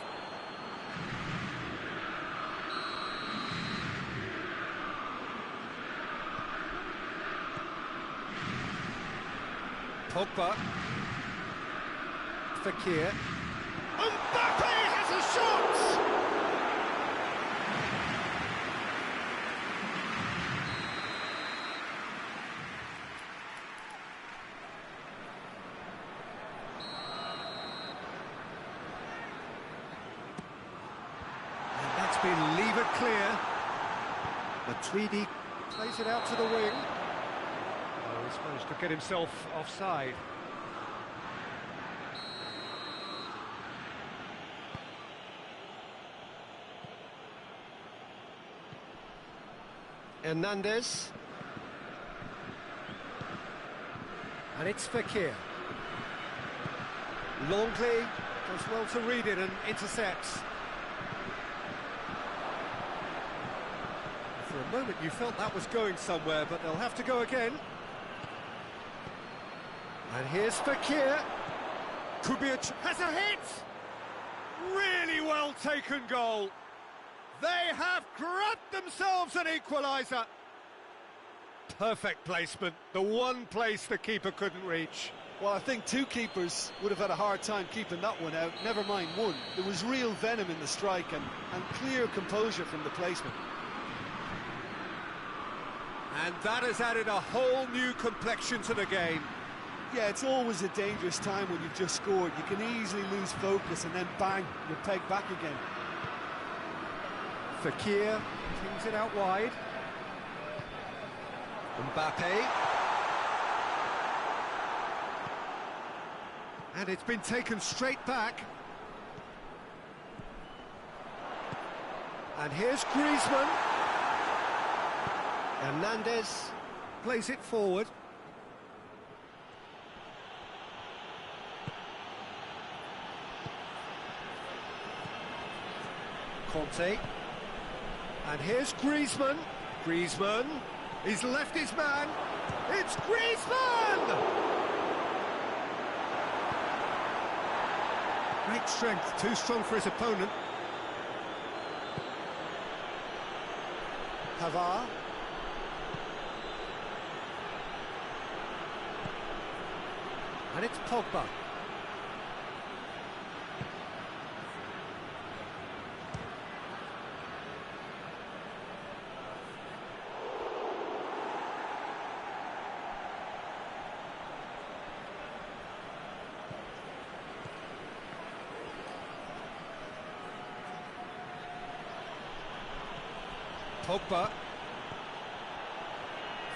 Pogba. Fekir. Mbappe has a shot! And that's been levered clear. Matuidi plays it out to the wing. Oh, he's managed to get himself offside. Hernandez. And it's Fekir. Longley does well to read it and intercepts. For a moment you felt that was going somewhere, but they'll have to go again. And here's Fekir. Kubic has a hit! Really well taken goal. They have grabbed themselves an equaliser. Perfect placement, the one place the keeper couldn't reach. Well, I think two keepers would have had a hard time keeping that one out, never mind one. There was real venom in the strike and clear composure from the placement. And that has added a whole new complexion to the game. Yeah, it's always a dangerous time when you've just scored. You can easily lose focus and then bang, you're pegged back again. Fekir kings it out wide. Mbappe. And it's been taken straight back. And here's Griezmann. Hernandez plays it forward. Conte. And here's Griezmann. Griezmann. He's left his man. It's Griezmann! Great strength, too strong for his opponent. Pavard. And it's Pogba. Pogba.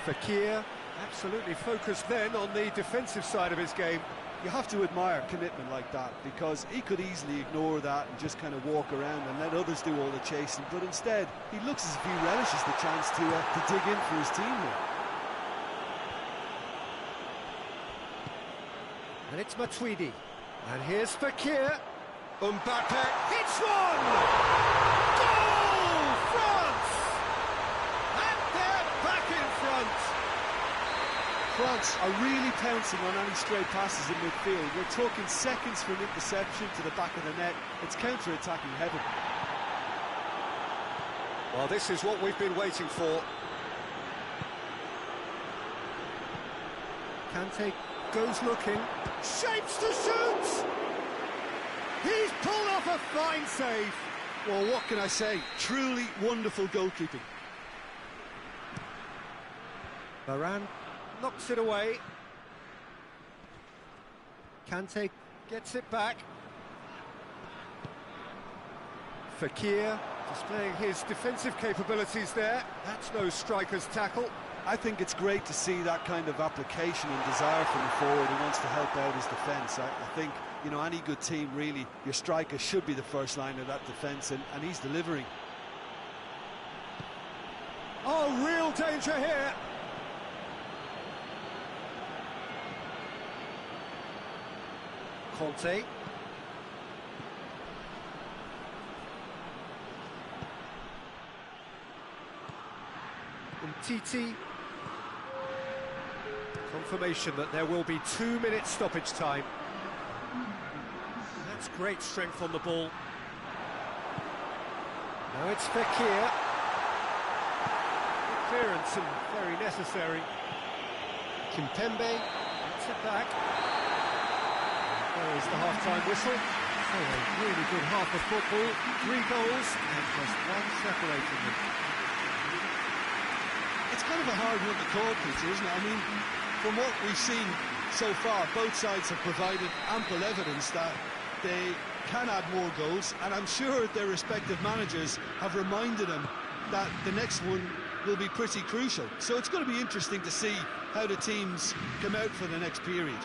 Fekir, absolutely focused then on the defensive side of his game. You have to admire commitment like that, because he could easily ignore that and just kind of walk around and let others do all the chasing, but instead he looks as if he relishes the chance to dig in for his team here. And it's Matuidi. And here's Fekir. Mbappe hits one! Goal! France! And they're back in front! France are really pouncing on any stray passes in midfield. We're talking seconds from interception to the back of the net. It's counter-attacking heaven. Well, this is what we've been waiting for. Kante goes looking, shapes to shoot! He's pulled off a fine save. Well, what can I say? Truly wonderful goalkeeping. Varane knocks it away. Kante gets it back. Fekir displaying his defensive capabilities there. That's no striker's tackle. I think it's great to see that kind of application and desire from the forward who wants to help out his defence. I think, you know, any good team, really, your striker should be the first line of that defence, and he's delivering. Oh, real danger here. Conte. Titi. Confirmation that there will be 2 minutes stoppage time. That's great strength on the ball. Now it's Fekir. Good clearance and very necessary. Kimpembe gets it back. There is the half-time whistle. Oh, a really good half of football. 3 goals and just one separating them. It's kind of a hard one to call, Peter, isn't it? I mean, from what we've seen so far, both sides have provided ample evidence that they can add more goals, and I'm sure their respective managers have reminded them that the next one will be pretty crucial. So it's going to be interesting to see how the teams come out for the next period.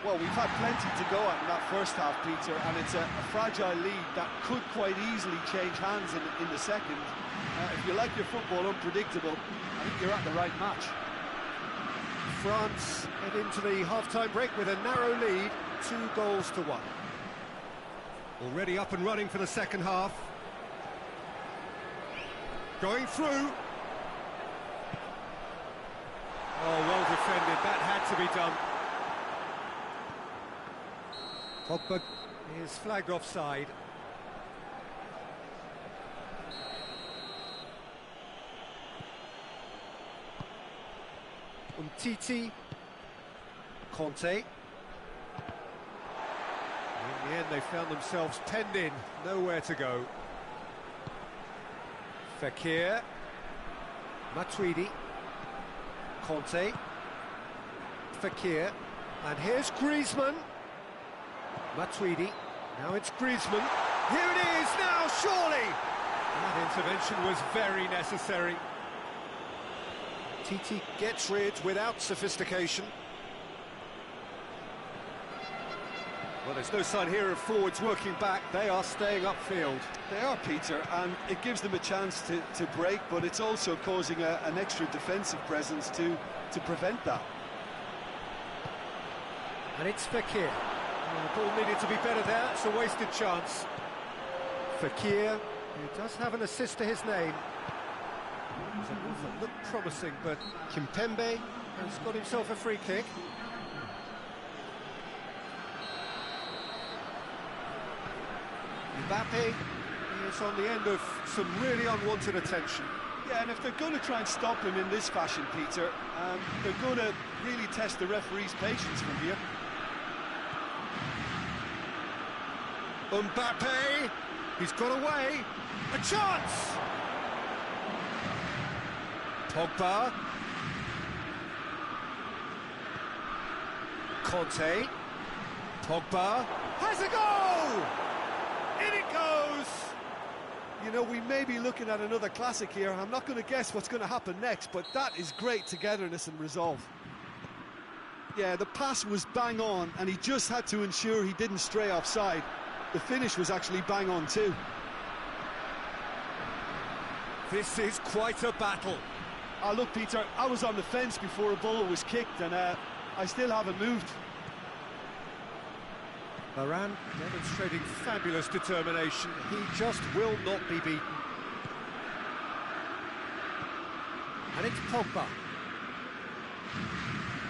Well, we've had plenty to go at in that first half, Peter, and it's a fragile lead that could quite easily change hands in the second. If you like your football unpredictable, I think you're at the right match. France head into the half-time break with a narrow lead, 2 goals to 1. Already up and running for the second half. Going through. Oh, well defended, that had to be done. Pogba is flagged offside. Titi, Conte. In the end, they found themselves penned in, nowhere to go. Fekir, Matuidi, Conte, Fekir, and here's Griezmann. Matuidi, now it's Griezmann. Here it is now, surely! That intervention was very necessary. Titi gets rid without sophistication. Well, there's no sign here of forwards working back. They are staying upfield. They are, Peter, and it gives them a chance to break, but it's also causing an extra defensive presence to prevent that. And it's Fekir. Oh, the ball needed to be better there. It's a wasted chance. Fekir, who does have an assist to his name. It looked promising, but Kimpembe has got himself a free kick. Mbappe is on the end of some really unwanted attention. Yeah, and if they're going to try and stop him in this fashion, Peter, they're going to really test the referee's patience from here. Mbappe, he's got away, a chance! Pogba, Conte, Pogba, has a goal! In it goes! You know, we may be looking at another classic here. I'm not going to guess what's going to happen next, but that is great togetherness and resolve. Yeah, the pass was bang on, and he just had to ensure he didn't stray offside. The finish was actually bang on too. This is quite a battle. Oh, look, Peter, I was on the fence before a ball was kicked, and I still haven't moved. Varane demonstrating fabulous determination. He just will not be beaten. And it's Pogba.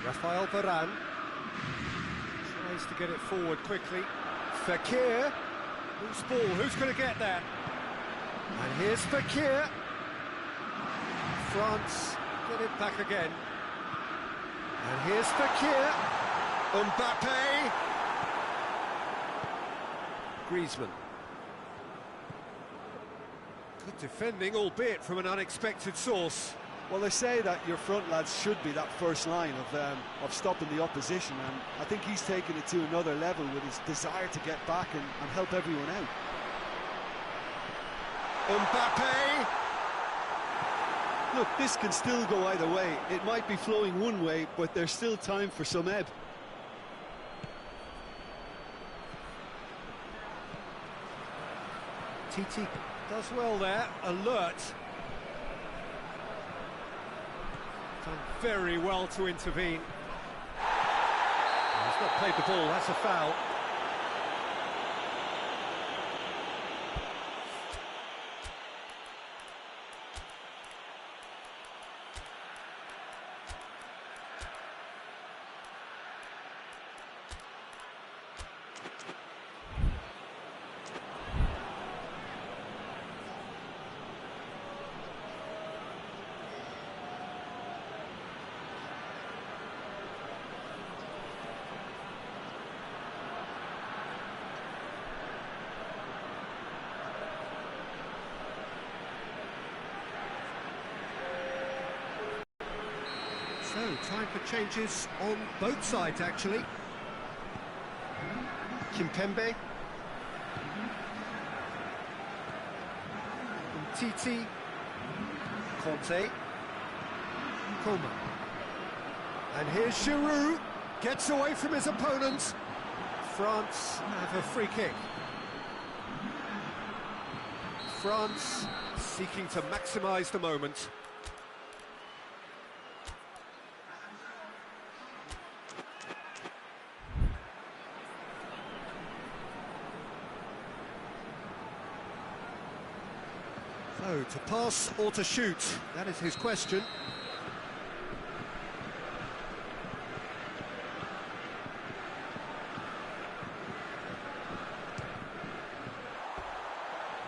Rafael Varane tries to get it forward quickly. Fekir. Who's ball? Who's going to get that? And here's Fekir. France get it back again. And here's Fekir. Mbappe. Griezmann. Good defending, albeit from an unexpected source. Well, they say that your front lads should be that first line of stopping the opposition, and I think he's taken it to another level with his desire to get back and help everyone out. Mbappe. Look, this can still go either way. It might be flowing one way, but there's still time for some ebb. TT does well there, alert. Done very well to intervene. He's not played the ball, that's a foul. So, time for changes on both sides, actually. Kimpembe. Titi. Conte. Coleman. And here's Giroud. Gets away from his opponent. France have a free kick. France seeking to maximise the moment. So, to pass or to shoot, that is his question.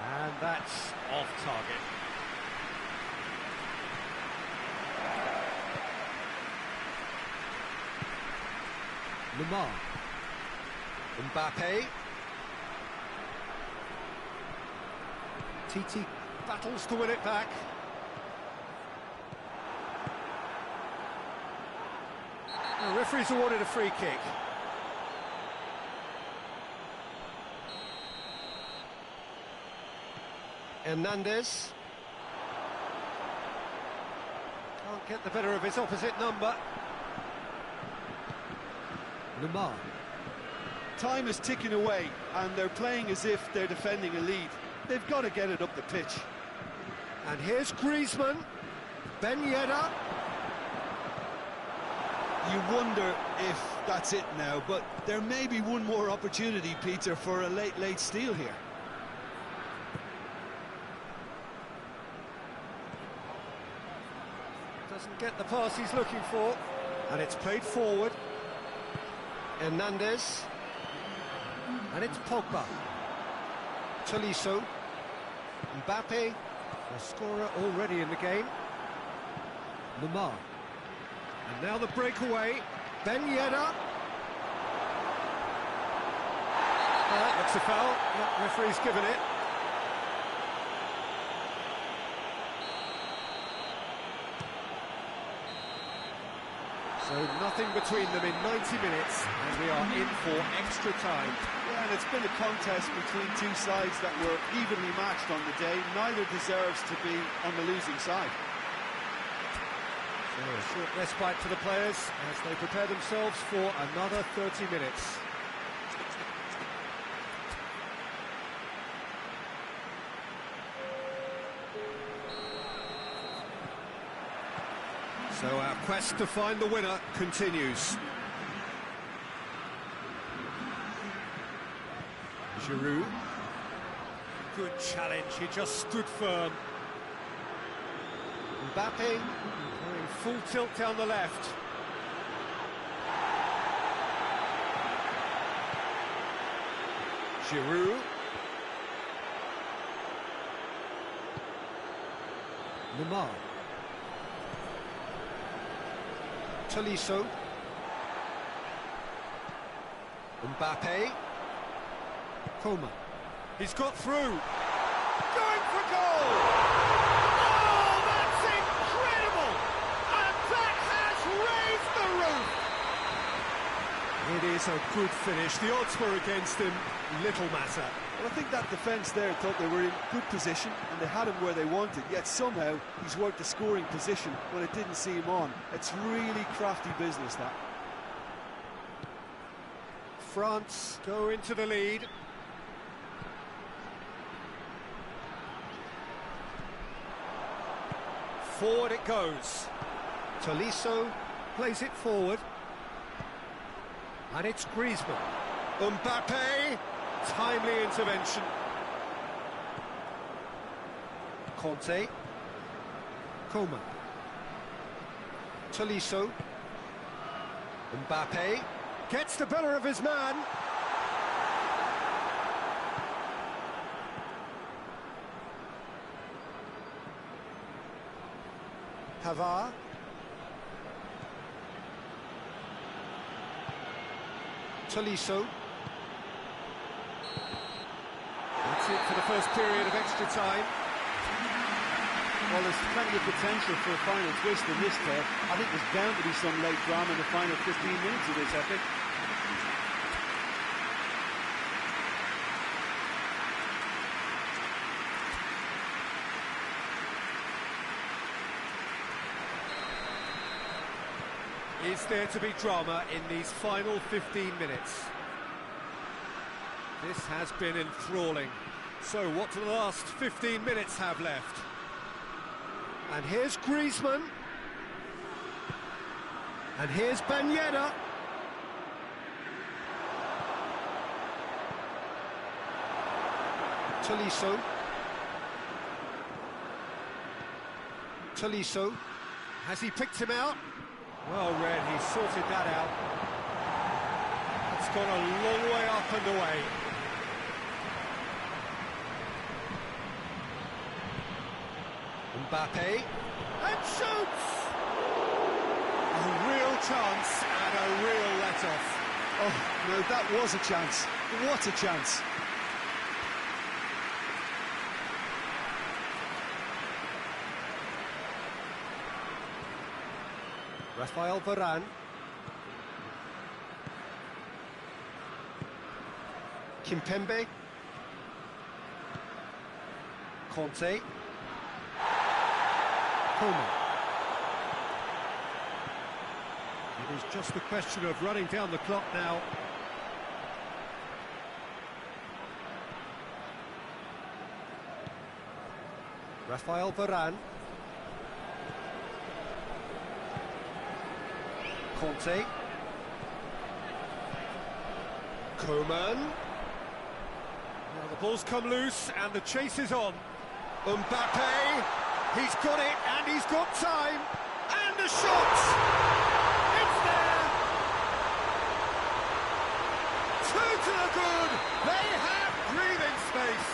And that's off target. Lamar. Mbappe. Titi battles to win it back. The referee's awarded a free kick. Hernandez. Can't get the better of his opposite number. Lamar. Time is ticking away, and they're playing as if they're defending a lead. They've got to get it up the pitch. And here's Griezmann. Ben Yedder. You wonder if that's it now, but there may be one more opportunity, Peter, for a late steal here. Doesn't get the pass he's looking for. And it's played forward. Hernandez. And it's Pogba. Tolisso. Mbappe, the scorer already in the game. Lamar. And now the breakaway. Ben Yedder. Looks a foul. The referee's given it. So nothing between them in 90 minutes, and we are in for extra time. Yeah, and it's been a contest between two sides that were evenly matched on the day. Neither deserves to be on the losing side. So a short respite for the players as they prepare themselves for another 30 minutes. So our quest to find the winner continues. Giroud. Good challenge, he just stood firm. Mbappe going full tilt down the left. Giroud. Lamar. Tolisso. Mbappe. Coleman. He's got through. Going for goal! Oh, that's incredible! And that has raised the roof! It is a good finish. The odds were against him. Little matter. Well, I think that defence there thought they were in good position and they had him where they wanted, yet somehow he's worked the scoring position when it didn't see him on. It's really crafty business, that. France go into the lead. Forward it goes. Tolisso plays it forward. And it's Griezmann. Mbappe, timely intervention. Conte. Coman. Tolisso. Mbappe gets the better of his man. Pavard. Tolisso. That's it for the first period of extra time. Well, there's plenty of potential for a final twist in this tale. I think there's bound to be some late drama in the final 15 minutes of this epic. Is there to be drama in these final 15 minutes? This has been enthralling. So what do the last 15 minutes have left? And here's Griezmann. And here's Ben Yedder. Tolisso. Tolisso. Has he picked him out? Well read, he sorted that out. It's gone a long way up and away. Mbappe, and shoots! A real chance and a real let-off. Oh, no, that was a chance. What a chance. Rafael Varane. Kimpembe. Conte. Coman. It is just a question of running down the clock now. Rafael Varane. Conte. Coman. Now the ball's come loose and the chase is on. Mbappe, he's got it and he's got time. And the shot! It's there! Two to the good! They have breathing space!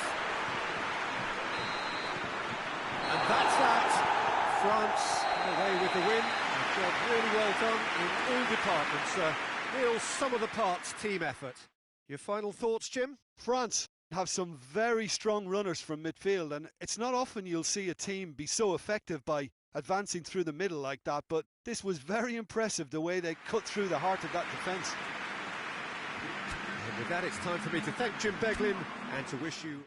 And that's that. France away with the win. A job really well done in all departments. Real sum-of-the-parts team effort. Your final thoughts, Jim? France have some very strong runners from midfield, and it's not often you'll see a team be so effective by advancing through the middle like that, but this was very impressive, the way they cut through the heart of that defence. And with that, it's time for me to thank Jim Beglin and to wish you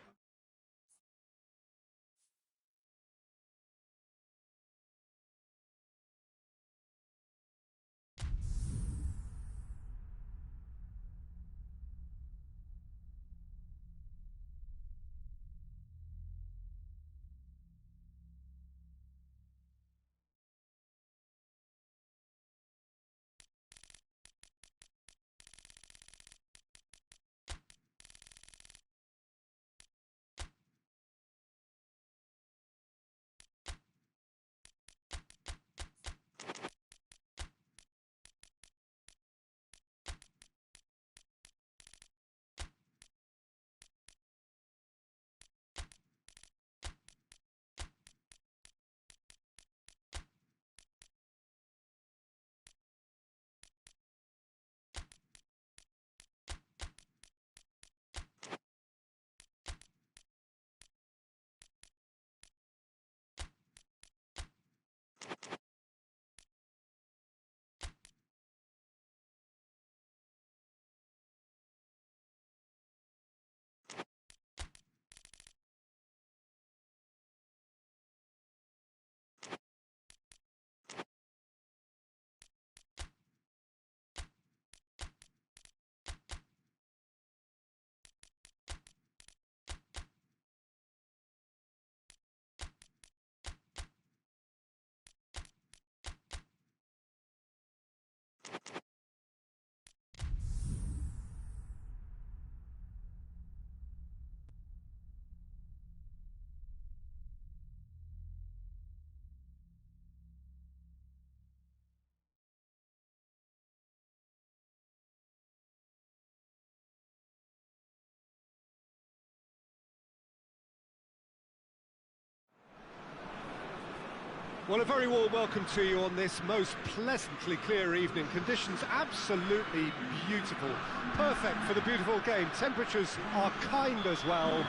Well, a very warm welcome to you on this most pleasantly clear evening. Conditions absolutely beautiful. Perfect for the beautiful game. Temperatures are kind as well.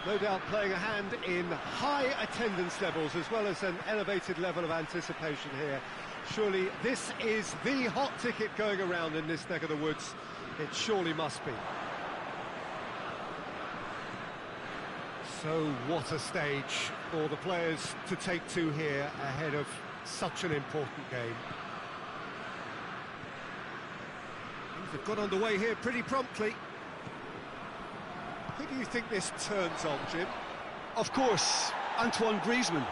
No doubt playing a hand in high attendance levels as well as an elevated level of anticipation here. Surely this is the hot ticket going around in this neck of the woods. It surely must be. So what a stage for the players to take to here ahead of such an important game. Things have got underway here pretty promptly. Who do you think this turns on, Jim? Of course, Antoine Griezmann.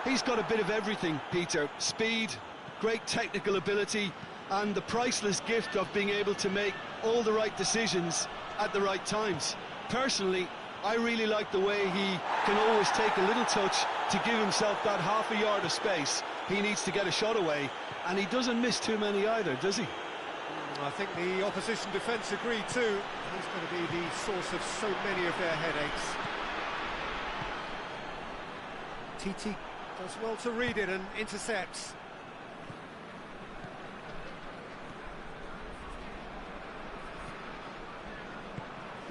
He's got a bit of everything, Peter. Speed, great technical ability, and the priceless gift of being able to make all the right decisions at the right times. Personally, I really like the way he can always take a little touch to give himself that half a yard of space. He needs to get a shot away, and he doesn't miss too many either, does he? I think the opposition defence agreed too. He's going to be the source of so many of their headaches. TT does well to read it and intercepts.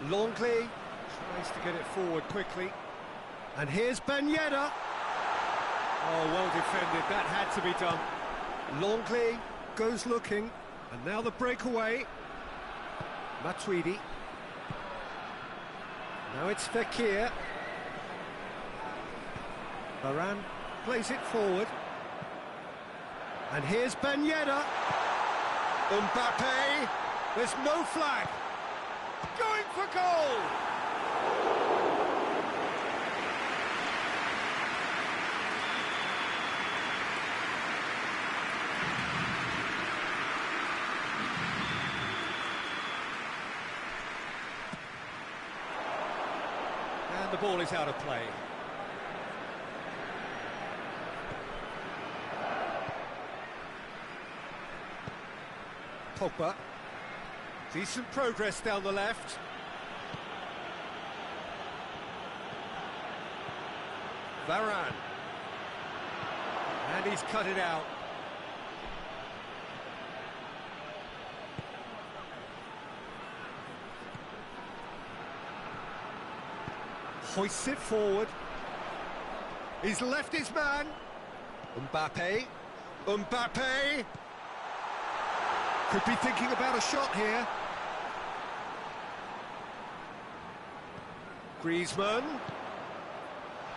Longley tries to get it forward quickly. And here's Ben Yedder. Oh, well defended, that had to be done. Longley goes looking, and now the breakaway. Matuidi. Now it's Fekir. Varane plays it forward. And here's Ben Yedder. Mbappe. There's no flag. Going for goal! And the ball is out of play. Pogba. Decent progress down the left. Varane. And he's cut it out. Hoists it forward. He's left his man. Mbappe. Mbappe. Could be thinking about a shot here. Griezmann.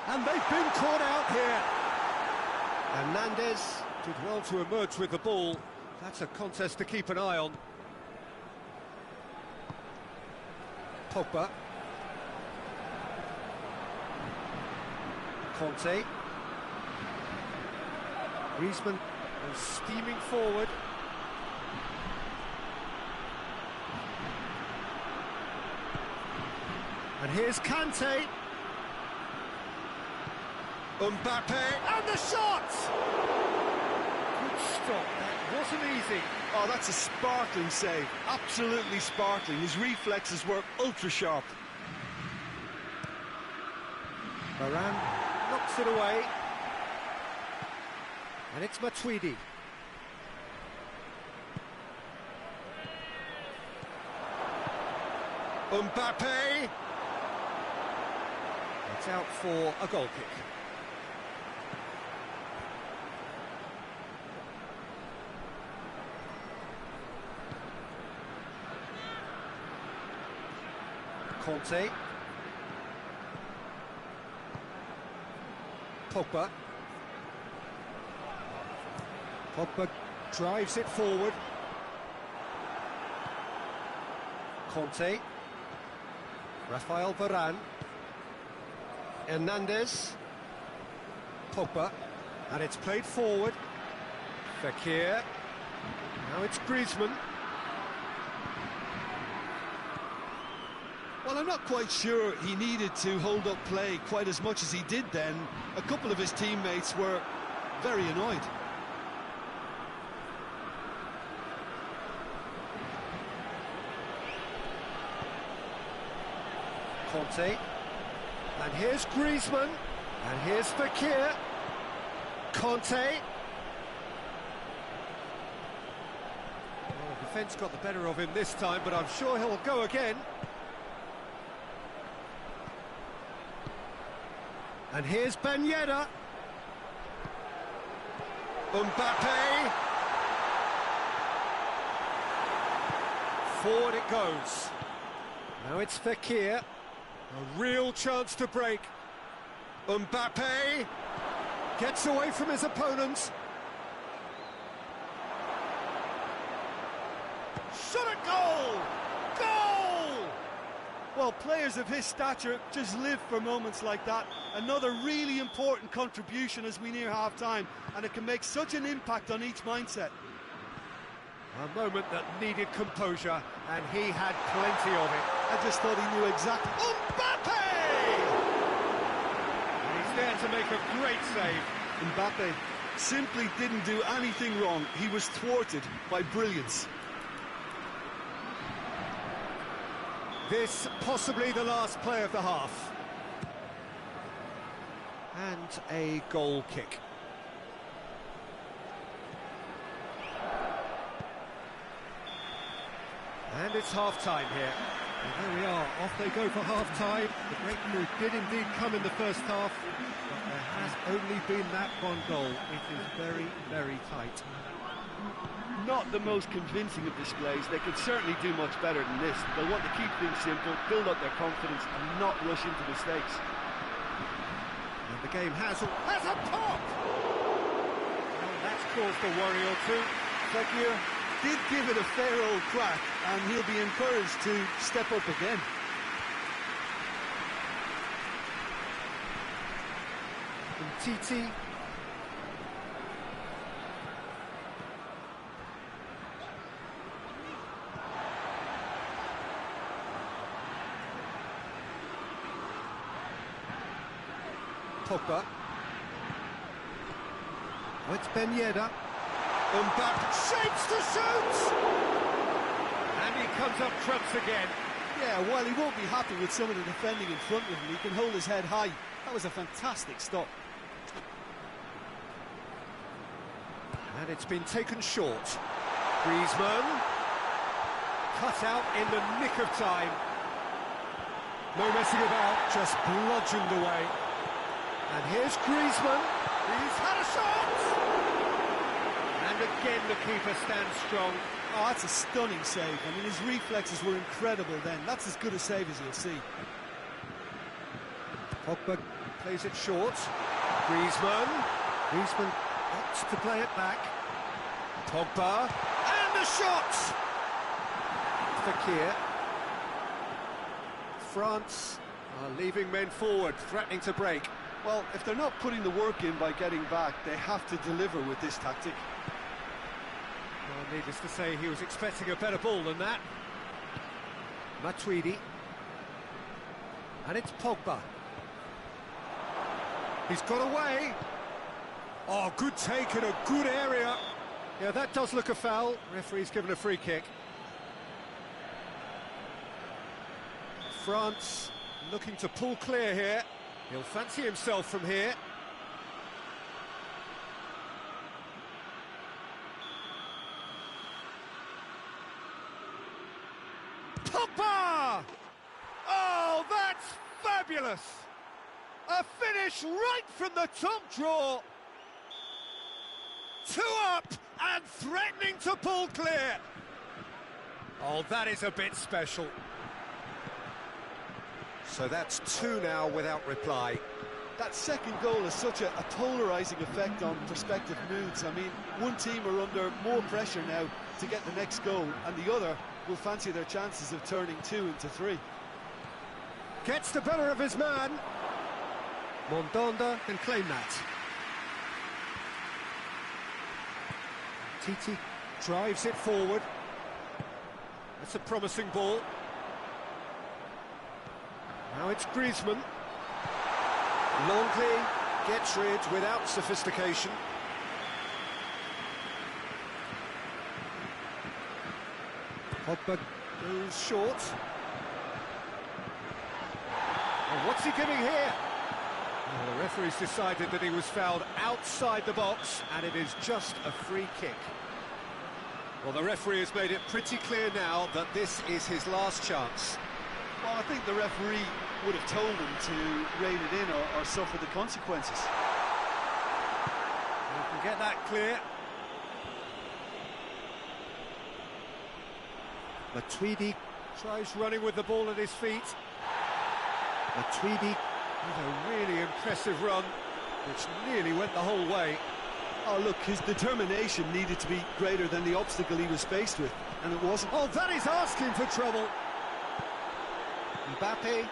And they've been caught out here. Hernandez did well to emerge with the ball. That's a contest to keep an eye on. Pogba. Conte. Griezmann is steaming forward. And here's Kante. Mbappe, and the shot! Good stop, that wasn't easy. Oh, that's a sparkling save, absolutely sparkling. His reflexes were ultra sharp. Varane knocks it away. And it's Matuidi. Mbappe! It's out for a goal kick. Conte. Pogba. Pogba drives it forward. Conte. Rafael Varane. Hernandez. Pogba. And it's played forward. Fekir. Now it's Griezmann. Well, I'm not quite sure he needed to hold up play quite as much as he did then. A couple of his teammates were very annoyed. Conte. And here's Griezmann. And here's Fekir. Conte. Well, the defence got the better of him this time, but I'm sure he'll go again. And here's Ben Yedder. Mbappe. Forward it goes. Now it's Fekir. A real chance to break. Mbappe gets away from his opponent. Shot at goal! Goal! Well, players of his stature just live for moments like that. Another really important contribution as we near half-time, and it can make such an impact on each mindset. A moment that needed composure, and he had plenty of it. I just thought he knew exactly. Mbappe! And he's there to make a great save. Mbappe simply didn't do anything wrong. He was thwarted by brilliance. This possibly the last play of the half. And a goal kick. And it's half-time here. And there we are, off they go for half-time. The breakthrough did indeed come in the first half, but there has only been that one goal. It is very, very tight. Not the most convincing of displays. They could certainly do much better than this. They'll want to keep things simple, build up their confidence and not rush into mistakes. And the game has a pop! Well, that's caused a worry or two. Fekir did give it a fair old crack, and he'll be encouraged to step up again. And Titi. Pogba. Oh, it's Ben Yedder. Mbappe shapes to shoot! And he comes up trumps again. Yeah, while he won't be happy with some of the defending in front of him, he can hold his head high. That was a fantastic stop. And it's been taken short. Griezmann. Cut out in the nick of time. No messing about, just bludgeoned away. And here's Griezmann. He's had a shot! And again the keeper stands strong. Oh, that's a stunning save. I mean, his reflexes were incredible then. That's as good a save as you'll see. Pogba plays it short. Griezmann. Griezmann opts to play it back. Pogba. And the shot! Fekir. France are leaving men forward, threatening to break. Well, if they're not putting the work in by getting back, they have to deliver with this tactic. Well, needless to say, he was expecting a better ball than that. Matuidi. And it's Pogba. He's got away. Oh, good take in a good area. Yeah, that does look a foul. Referee's given a free kick. France looking to pull clear here. He'll fancy himself from here. Pogba! Oh, that's fabulous! A finish right from the top draw. 2 up and threatening to pull clear. Oh, that is a bit special. So that's 2 now without reply. That second goal has such a polarising effect on prospective moods. I mean, one team are under more pressure now to get the next goal, and the other will fancy their chances of turning 2 into 3. Gets the better of his man. Mondonda can claim that. Titi drives it forward. That's a promising ball. Now it's Griezmann. Longley gets rid without sophistication. Pogba goes short. And what's he giving here? Well, the referee's decided that he was fouled outside the box, and it is just a free kick. Well, the referee has made it pretty clear now that this is his last chance. Well, I think the referee would have told him to rein it in or suffer the consequences. You can get that clear. Matuidi tries running with the ball at his feet. Matuidi with a really impressive run, which nearly went the whole way. Oh, look, his determination needed to be greater than the obstacle he was faced with, and it wasn't. Oh, that is asking for trouble. Mbappe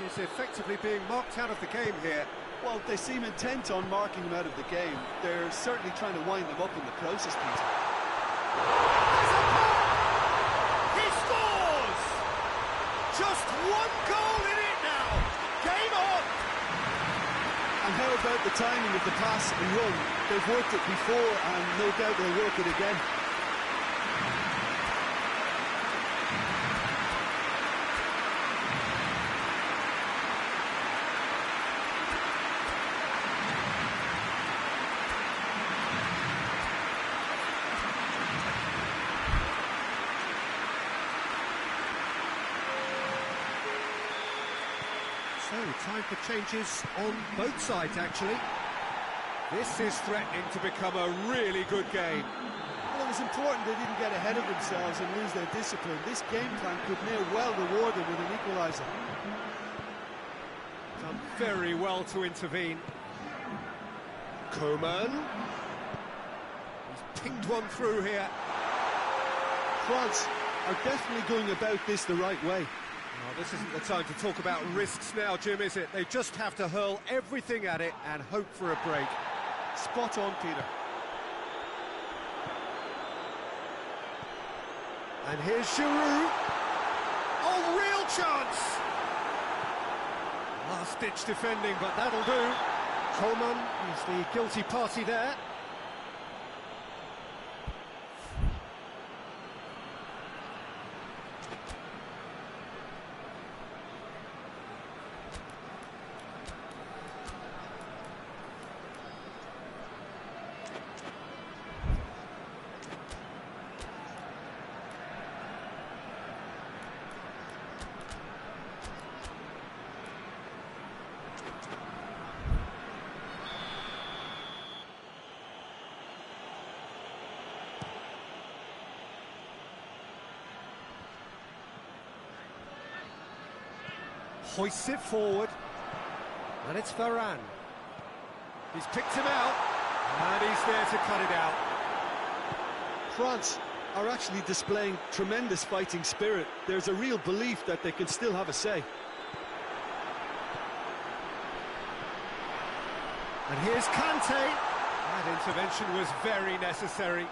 is effectively being marked out of the game here. Well, they seem intent on marking him out of the game. They're certainly trying to wind him up in the process, Peter. He scores! Just one goal in it now. Game on! And how about the timing of the pass and run? They've worked it before, and no doubt they'll work it again. So, time for changes on both sides, actually. This is threatening to become a really good game. Well, it was important they didn't get ahead of themselves and lose their discipline. This game plan could near well reward them with an equaliser. Done very well to intervene. Coman. He's pinged one through here. France are definitely going about this the right way. Oh, this isn't the time to talk about risks now, Jim, is it? They just have to hurl everything at it and hope for a break. Spot on, Peter. And here's Giroud. Oh, real chance! Last-ditch defending, but that'll do. Coman is the guilty party there. Hoists it forward, and it's Varane. He's picked him out, and he's there to cut it out. France are actually displaying tremendous fighting spirit. There's a real belief that they can still have a say. And here's Kante. That intervention was very necessary.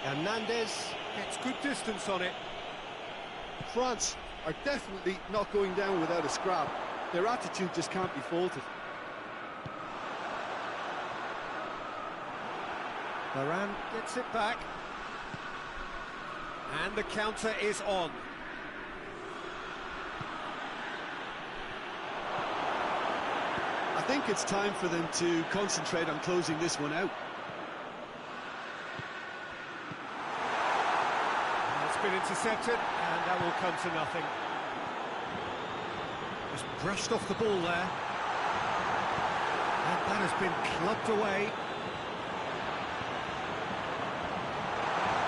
Hernandez gets good distance on it. France are definitely not going down without a scrap. Their attitude just can't be faulted. Varane gets it back. And the counter is on. I think it's time for them to concentrate on closing this one out. Been intercepted, and that will come to nothing. Just brushed off the ball there, and that has been clubbed away.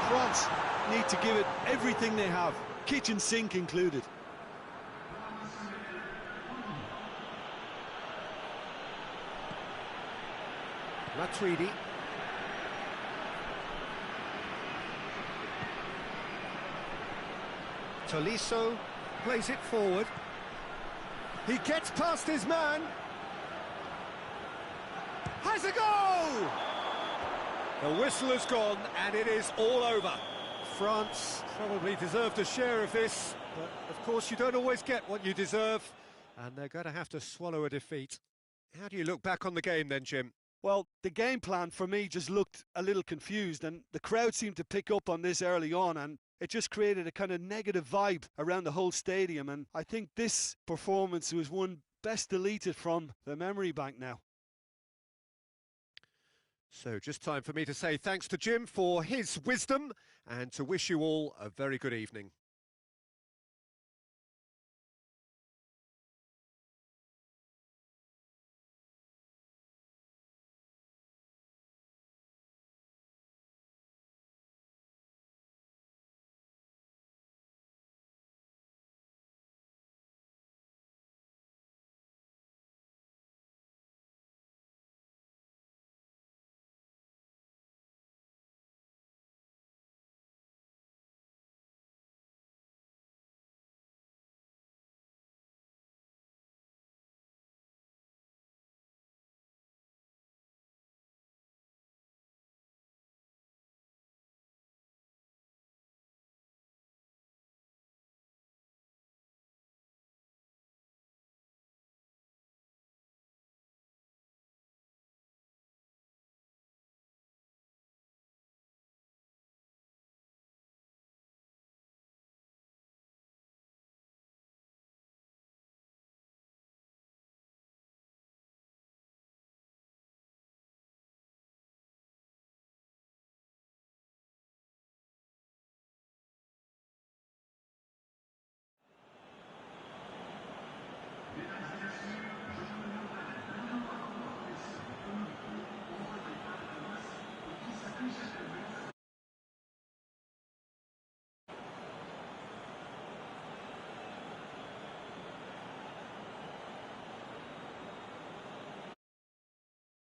France need to give it everything they have, kitchen sink included. Matuidi. Tolisso plays it forward. He gets past his man. Has a go! The whistle has gone, and it is all over. France probably deserved a share of this, but of course you don't always get what you deserve, and they're going to have to swallow a defeat. How do you look back on the game then, Jim? Well, the game plan for me just looked a little confused, and the crowd seemed to pick up on this early on, and it just created a kind of negative vibe around the whole stadium. And I think this performance was one best deleted from the memory bank now. So just time for me to say thanks to Jim for his wisdom and to wish you all a very good evening.